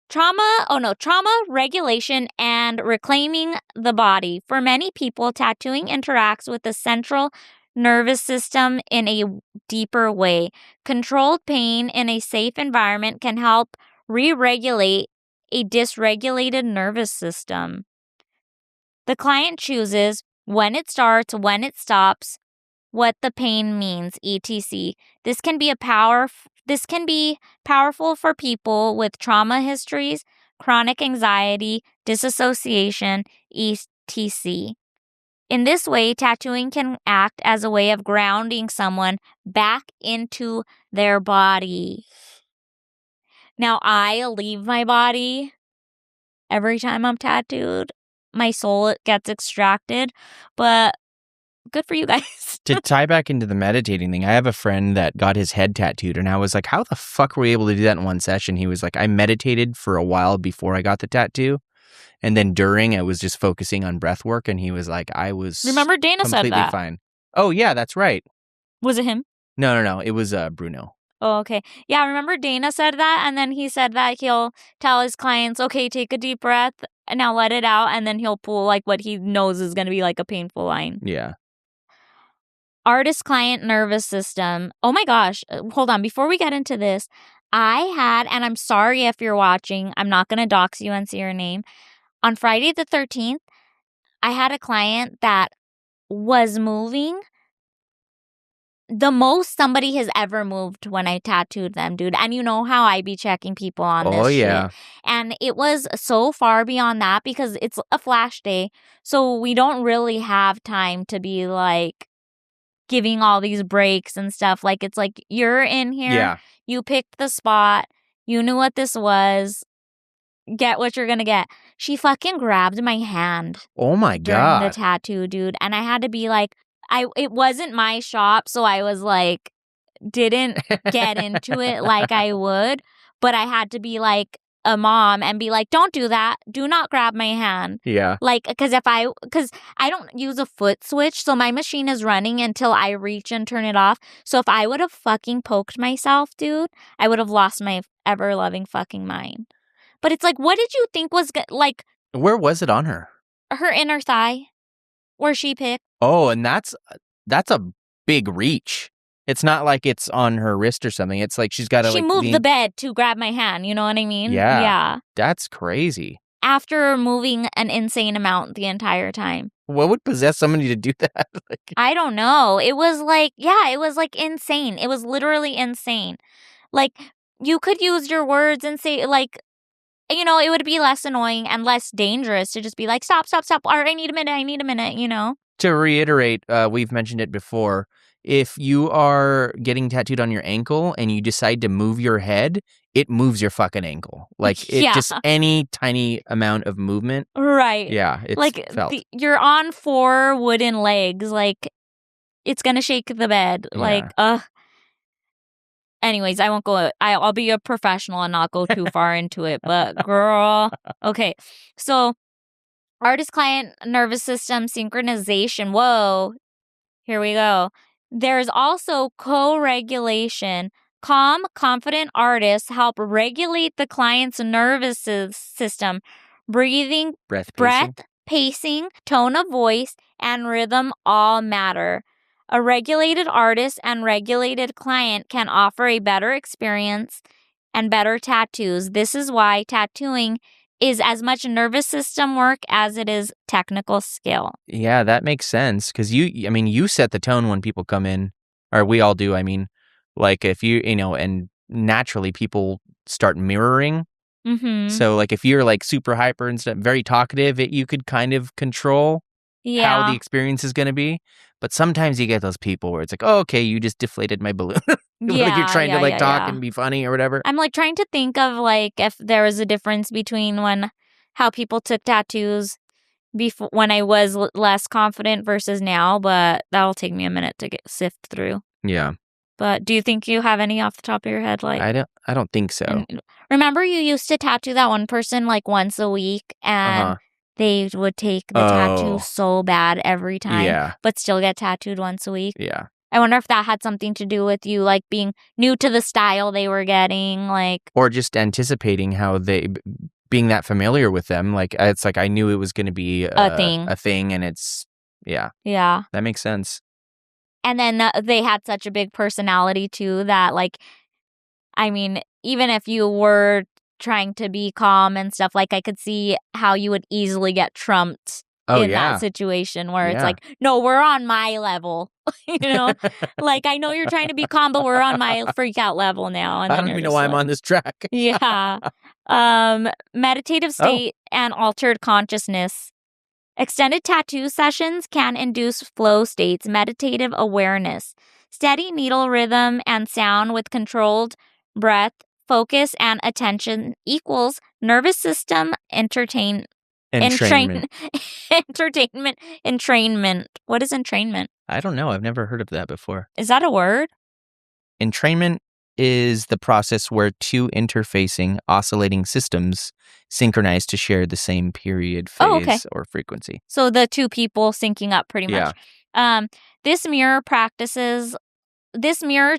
Trauma regulation and reclaiming the body. For many people, tattooing interacts with the central nervous system in a deeper way. Controlled pain in a safe environment can help re-regulate a dysregulated nervous system. The client chooses when it starts, when it stops, what the pain means, etc. This can be powerful for people with trauma histories, chronic anxiety, disassociation, etc. In this way, tattooing can act as a way of grounding someone back into their body. Now, I leave my body every time I'm tattooed. My soul gets extracted, but good for you guys. To tie back into the meditating thing, I have a friend that got his head tattooed, and I was like, how the fuck were you able to do that in one session? He was like, I meditated for a while before I got the tattoo, and then during, I was just focusing on breath work, and he was like, I was Remember Dana said completely that. fine. Oh, yeah, that's right. Was it him? No. It was Bruno. Oh, okay. Yeah, remember Dana said that, and then he said that he'll tell his clients, okay, take a deep breath, and now let it out, and then he'll pull like what he knows is going to be like a painful line. Yeah. Artist-client nervous system. Oh my gosh. Hold on. Before we get into this, I had, and I'm sorry if you're watching, I'm not going to dox you and see your name. On Friday the 13th, I had a client that was moving the most somebody has ever moved when I tattooed them, dude. And you know how I be checking people on this yeah. shit. And it was so far beyond that because it's a flash day. So we don't really have time to be like giving all these breaks and stuff. Like it's like you're in here. Yeah. You picked the spot. You knew what this was. Get what you're gonna get. She fucking grabbed my hand. Oh my during God. the tattoo, dude. And I had to be like, it wasn't my shop, so I was like, didn't get into it like I would, but I had to be like a mom and be like, don't do that. Do not grab my hand. Yeah. Like, because I don't use a foot switch, so my machine is running until I reach and turn it off. So if I would have fucking poked myself, dude, I would have lost my ever-loving fucking mind. But it's like, what did you think was, like... Where was it on her? Her inner thigh, where she picked. Oh, and that's a big reach. It's not like it's on her wrist or something. It's like she's got to She moved the bed to grab my hand. You know what I mean? Yeah. Yeah. That's crazy. After moving an insane amount the entire time. What would possess somebody to do that? I don't know. It was like, it was like insane. It was literally insane. Like, you could use your words and say, like, you know, it would be less annoying and less dangerous to just be like, stop. Or I need a minute, you know? To reiterate, we've mentioned it before. If you are getting tattooed on your ankle and you decide to move your head, it moves your fucking ankle. Like, just any tiny amount of movement. Right. Yeah, it's like, felt. You're on 4 wooden legs. Like, it's going to shake the bed. Yeah. Like, ugh. anyways, I won't go. I'll be a professional and not go too far into it. But girl, okay. So artist-client nervous system synchronization. Whoa, here we go. There's also co-regulation. Calm, confident artists help regulate the client's nervous system. Breathing, Breath pacing, tone of voice, and rhythm all matter. A regulated artist and regulated client can offer a better experience and better tattoos. This is why tattooing is as much nervous system work as it is technical skill. Yeah, that makes sense. Because you set the tone when people come in, or we all do. I mean, like if and naturally people start mirroring. Mm-hmm. So like if you're like super hyper and stuff, very talkative, you could kind of control how the experience is going to be. But sometimes you get those people where it's like, oh, okay, you just deflated my balloon. Like you're trying to talk and be funny or whatever. I'm like trying to think of like if there was a difference between how people took tattoos before when I was less confident versus now, but that'll take me a minute to sift through. Yeah. But do you think you have any off the top of your head? Like I don't think so. And remember you used to tattoo that one person like once a week and they would take the tattoo so bad every time, but still get tattooed once a week. Yeah. I wonder if that had something to do with you like being new to the style they were getting, like, or just anticipating how they being that familiar with them. Like it's like I knew it was going to be a thing, and it's that makes sense. And then they had such a big personality too that like, I mean, even if you were trying to be calm and stuff, like I could see how you would easily get trumped in that situation where it's like, no, we're on my level. Like I know you're trying to be calm, but we're on my freak out level now. And I don't even know why I'm on this track. Yeah. Meditative state and altered consciousness. Extended tattoo sessions can induce flow states, meditative awareness, steady needle rhythm and sound with controlled breath, focus, and attention equals nervous system entrainment. Entrainment. What is entrainment? I don't know. I've never heard of that before. Is that a word? Entrainment is the process where two interfacing oscillating systems synchronize to share the same period, phase, or frequency. So the two people syncing up pretty much. This mirrors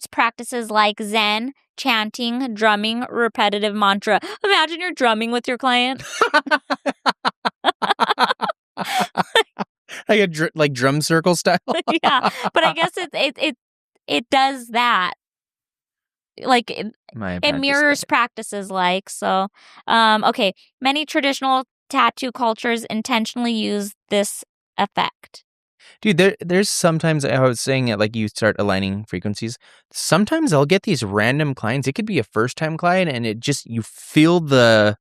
practices like Zen, chanting, drumming, repetitive mantra. Imagine you're drumming with your client. Like drum circle style. Yeah, but I guess it does that. Like it mirrors practices like so. Okay, many traditional tattoo cultures intentionally use this effect. Dude, there's sometimes I was saying it like you start aligning frequencies. Sometimes I'll get these random clients. It could be a first time client, and it just you feel the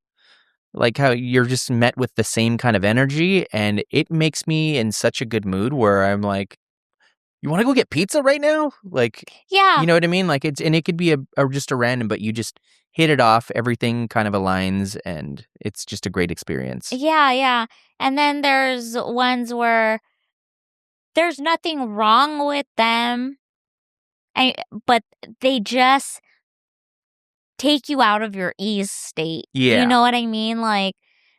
like how you're just met with the same kind of energy, and it makes me in such a good mood where I'm like, you want to go get pizza right now? Like, yeah, you know what I mean? Like it could be just a random, but you just hit it off. Everything kind of aligns, and it's just a great experience. Yeah. And then there's ones where there's nothing wrong with them, but they just take you out of your ease state. Yeah. You know what I mean? Like,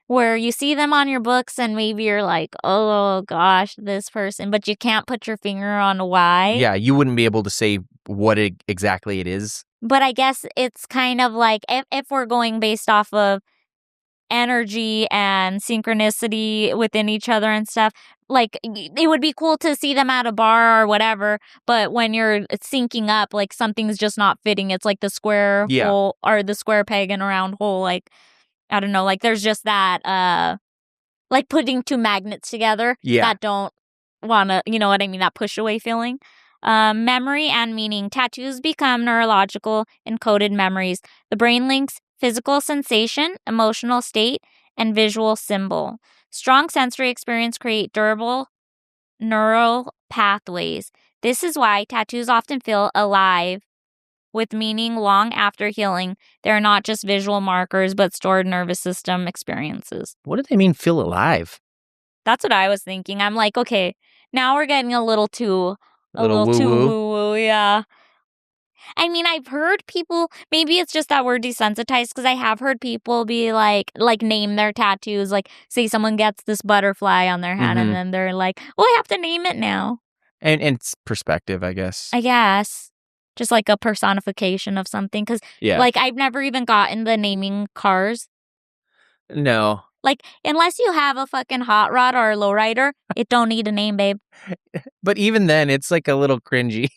where you see them on your books and maybe you're like, oh gosh, this person, but you can't put your finger on why. Yeah, you wouldn't be able to say what exactly it is. But I guess it's kind of like, if we're going based off of energy and synchronicity within each other and stuff, like it would be cool to see them at a bar or whatever, but when you're syncing up, like something's just not fitting. It's like the square hole or the square peg in a round hole. Like, I don't know, like there's just that, like putting two magnets together that don't want to, you know what I mean, that push away feeling. Memory and meaning. Tattoos become neurological encoded memories. The brain links physical sensation, emotional state, and visual symbol. Strong sensory experience create durable neural pathways. This is why tattoos often feel alive with meaning long after healing. They're not just visual markers, but stored nervous system experiences. What do they mean, feel alive? That's what I was thinking. I'm like, okay, now we're getting a little too woo-woo, yeah. I mean, I've heard people, maybe it's just that we're desensitized because I have heard people be like name their tattoos. Like, say someone gets this butterfly on their hand and then they're like, well, I have to name it now. And it's perspective, I guess. I guess. Just like a personification of something. Because, like, I've never even gotten the naming cars. No. Like, unless you have a fucking hot rod or a lowrider, it don't need a name, babe. But even then, it's like a little cringy.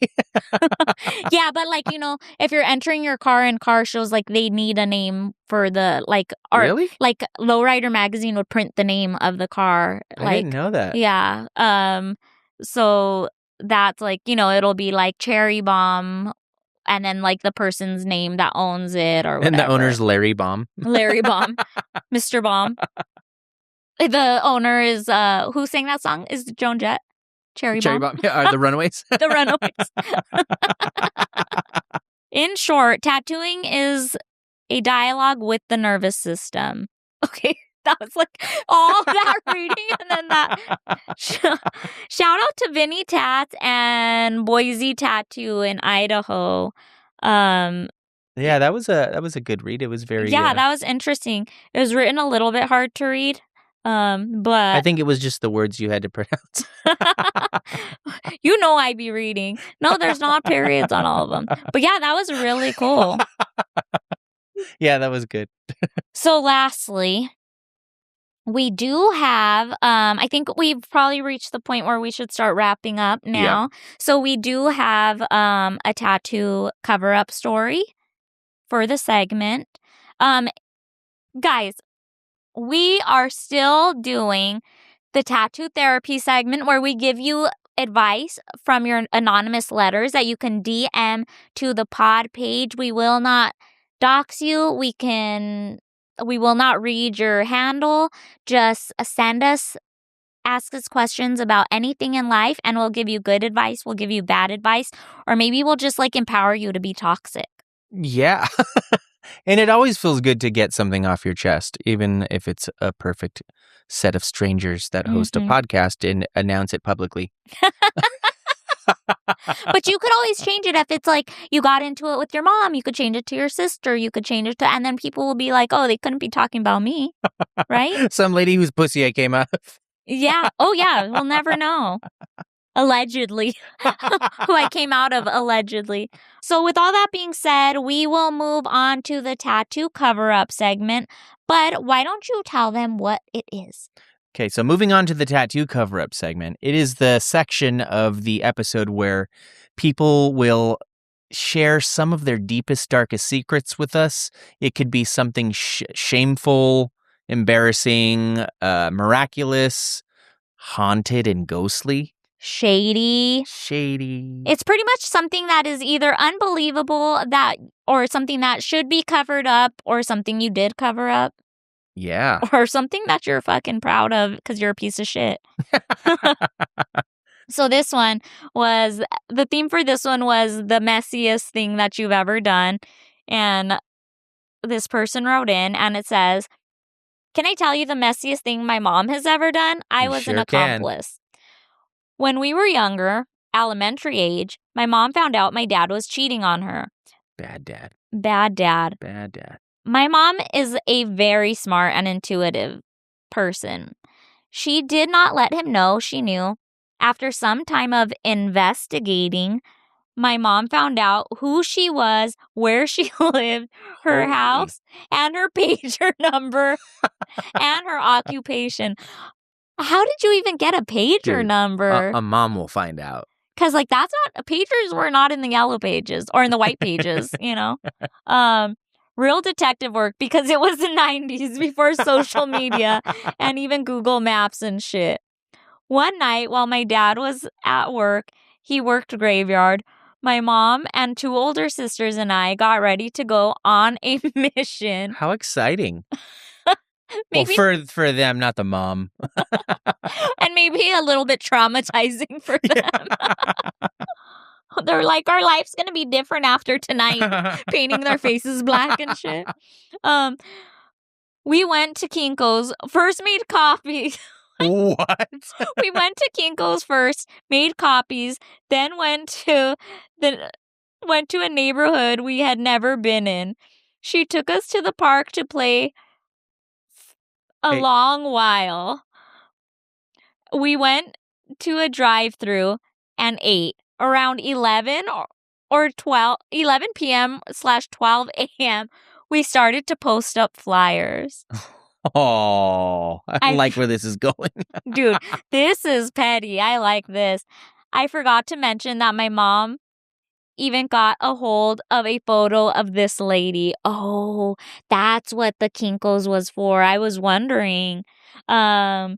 Yeah, but like, you know, if you're entering your car in car shows, like they need a name for the like art. Really? Like Lowrider magazine would print the name of the car. I didn't know that. Yeah. So that's like, you know, it'll be like Cherry Bomb and then like the person's name that owns it or whatever. And the owner's Larry Bomb. Larry Bomb. Mr. Bomb. The owner is who sang that song? Is Joan Jett? Cherry Bomb. Yeah, the Runaways. The Runaways. In short, tattooing is a dialogue with the nervous system. Okay, that was like all that reading and then that. Shout out to Vinny Tats and Boise Tattoo in Idaho. Yeah, that was a good read. It was very that was interesting. It was written a little bit hard to read. But I think it was just the words you had to pronounce. You know I be reading. No, there's not periods on all of them. But yeah, that was really cool. Yeah, that was good. So lastly, we do have, I think we've probably reached the point where we should start wrapping up now. Yeah. So we do have a tattoo cover-up story for the segment. Guys, we are still doing the tattoo therapy segment where we give you advice from your anonymous letters that you can DM to the pod page. We will not dox you. We will not read your handle. Just send us, ask us questions about anything in life, and we'll give you good advice. We'll give you bad advice, or maybe we'll just like empower you to be toxic. Yeah. And it always feels good to get something off your chest, even if it's a perfect set of strangers that host a podcast and announce it publicly. But you could always change it if it's like you got into it with your mom. You could change it to your sister. You could change it to, and then people will be like, oh, they couldn't be talking about me, right? Some lady whose pussy I came out of. Yeah. Oh, yeah. We'll never know. Allegedly. Who I came out of, allegedly. So with all that being said, we will move on to the tattoo cover-up segment. But why don't you tell them what it is? Okay, so moving on to the tattoo cover-up segment. It is the section of the episode where people will share some of their deepest, darkest secrets with us. It could be something shameful, embarrassing, miraculous, haunted, and ghostly. Shady. It's pretty much something that is either unbelievable or something that should be covered up or something you did cover up. Yeah. Or something that you're fucking proud of because you're a piece of shit. So the theme for this one was the messiest thing that you've ever done. And this person wrote in and it says, can I tell you the messiest thing my mom has ever done? I was an accomplice. When we were younger, elementary age, my mom found out my dad was cheating on her. Bad dad. My mom is a very smart and intuitive person. She did not let him know she knew. After some time of investigating, my mom found out who she was, where she lived, her house, and her pager number, and her occupation. How did you even get a pager number? A mom will find out. Because, like, pagers were not in the yellow pages or in the white pages, you know? Real detective work because it was the 90s before social media and even Google Maps and shit. One night while my dad was at work, he worked graveyard. My mom and two older sisters and I got ready to go on a mission. How exciting. Maybe, well, for them, not the mom. And maybe a little bit traumatizing for them. They're like, our life's going to be different after tonight. Painting their faces black and shit. We went to Kinko's, first made copies. What? We went to Kinko's first, made copies, then went to the went to a neighborhood we had never been in. She took us to the park to play a Hey. long while. We went to a drive-through and ate around 11 or 11 p.m. / 12 a.m. We started to post up flyers. Oh, I like where this is going. Dude, this is petty. I like this. I forgot to mention that my mom even got a hold of a photo of this lady. Oh, that's what the Kinkos was for. I was wondering. So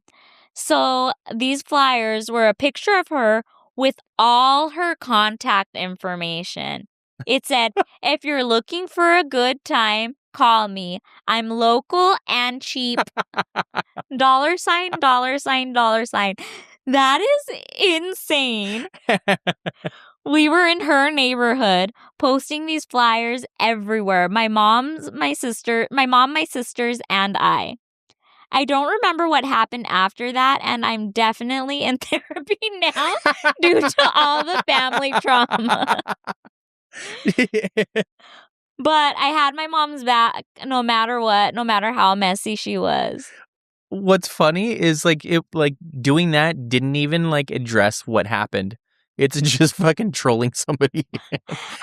these flyers were a picture of her with all her contact information. It said, if you're looking for a good time, call me. I'm local and cheap. $, $. That is insane. We were in her neighborhood posting these flyers everywhere. My mom, my sisters, and I. I don't remember what happened after that, and I'm definitely in therapy now due to all the family trauma. But I had my mom's back no matter what, no matter how messy she was. What's funny is doing that didn't even address what happened. It's just fucking trolling somebody.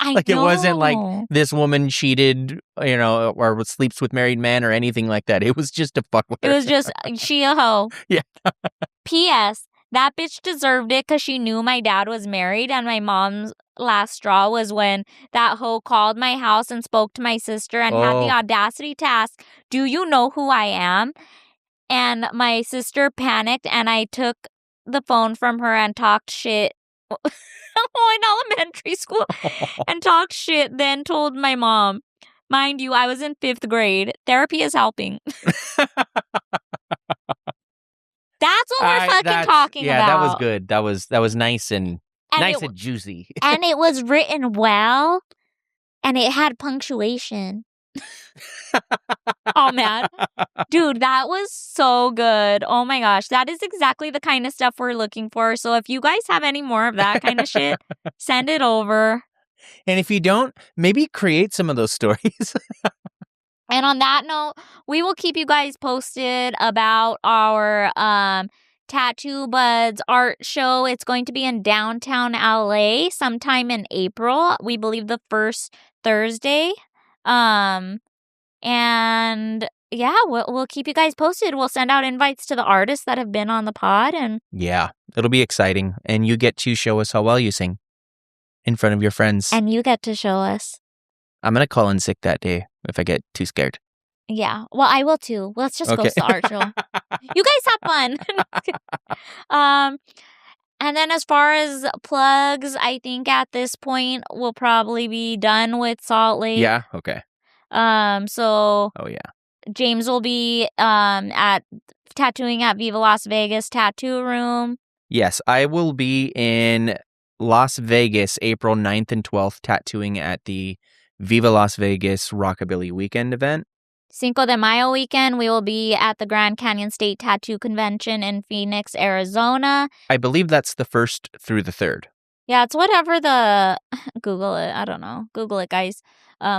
I know. It wasn't like this woman cheated, or sleeps with married men or anything like that. It was just a fuck with her. It was just, she a hoe. Yeah. P.S. That bitch deserved it because she knew my dad was married, and my mom's last straw was when that hoe called my house and spoke to my sister and had the audacity to ask, do you know who I am? And my sister panicked, and I took the phone from her and talked shit. In elementary school. And talked shit, then told my mom. Mind you, I was in 5th grade. Therapy is helping. That's what we're fucking talking about. Yeah, that was good. That was nice and nice and juicy. And it was written well, and it had punctuation. Oh, man. Dude, that was so good. Oh, my gosh. That is exactly the kind of stuff we're looking for. So if you guys have any more of that kind of shit, send it over. And if you don't, maybe create some of those stories. And on that note, we will keep you guys posted about our Tattoo Buds art show. It's going to be in downtown LA sometime in April. We believe the first Thursday. And yeah, we'll keep you guys posted. We'll send out invites to the artists that have been on the pod. And yeah, it'll be exciting. And you get to show us how well you sing in front of your friends. And you get to show us. I'm going to call in sick that day if I get too scared. Yeah, well, I will too. Let's just go to the art show. You guys have fun. And then as far as plugs, I think at this point we'll probably be done with Salt Lake. Yeah, okay. So oh yeah, James will be at tattooing at Viva Las Vegas Tattoo Room. Yes, I will be in Las Vegas April 9th and 12th tattooing at the Viva Las Vegas Rockabilly Weekend event. Cinco de Mayo weekend, we will be at the Grand Canyon State Tattoo Convention in Phoenix, Arizona. I believe that's the 1st through the 3rd. Yeah, it's whatever the Google it. I don't know. Google it, guys.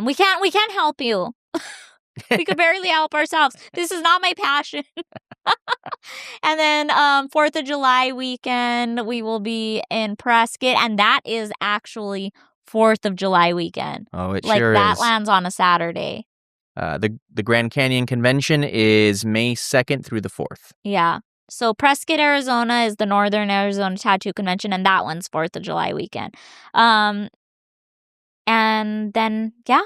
We can't help you. We could barely help ourselves. This is not my passion. And then 4th of July weekend, we will be in Prescott, and that is actually 4th of July weekend. Oh, it sure is. That lands on a Saturday. The Grand Canyon Convention is May 2nd through the 4th. Yeah. So Prescott, Arizona is the Northern Arizona Tattoo Convention, and that one's 4th of July weekend. And then, yeah,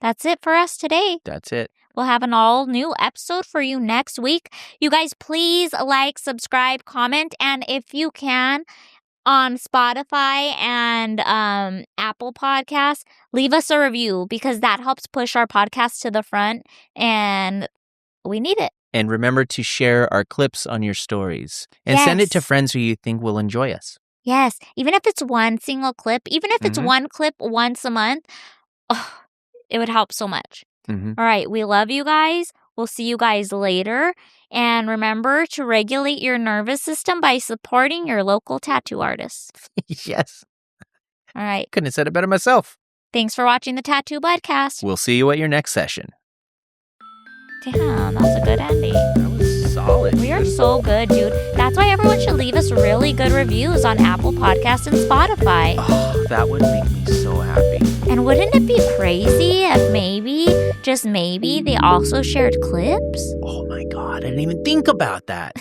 that's it for us today. That's it. We'll have an all-new episode for you next week. You guys, please like, subscribe, comment, and if you can, on Spotify and Apple Podcasts, leave us a review because that helps push our podcast to the front, and we need it. And remember to share our clips on your stories and send it to friends who you think will enjoy us. Yes, even if it's one single clip, even if it's one clip once a month, it would help so much. Mm-hmm. All right, we love you guys. We'll see you guys later. And remember to regulate your nervous system by supporting your local tattoo artists. Yes. All right. Couldn't have said it better myself. Thanks for watching the Tattoo Budcast. We'll see you at your next session. Damn, that was a good ending. That was solid. We are so good, dude. That's why everyone should leave us really good reviews on Apple Podcasts and Spotify. Oh, that would make me so happy. And wouldn't it be crazy if maybe, just maybe, they also shared clips? Oh my God, I didn't even think about that.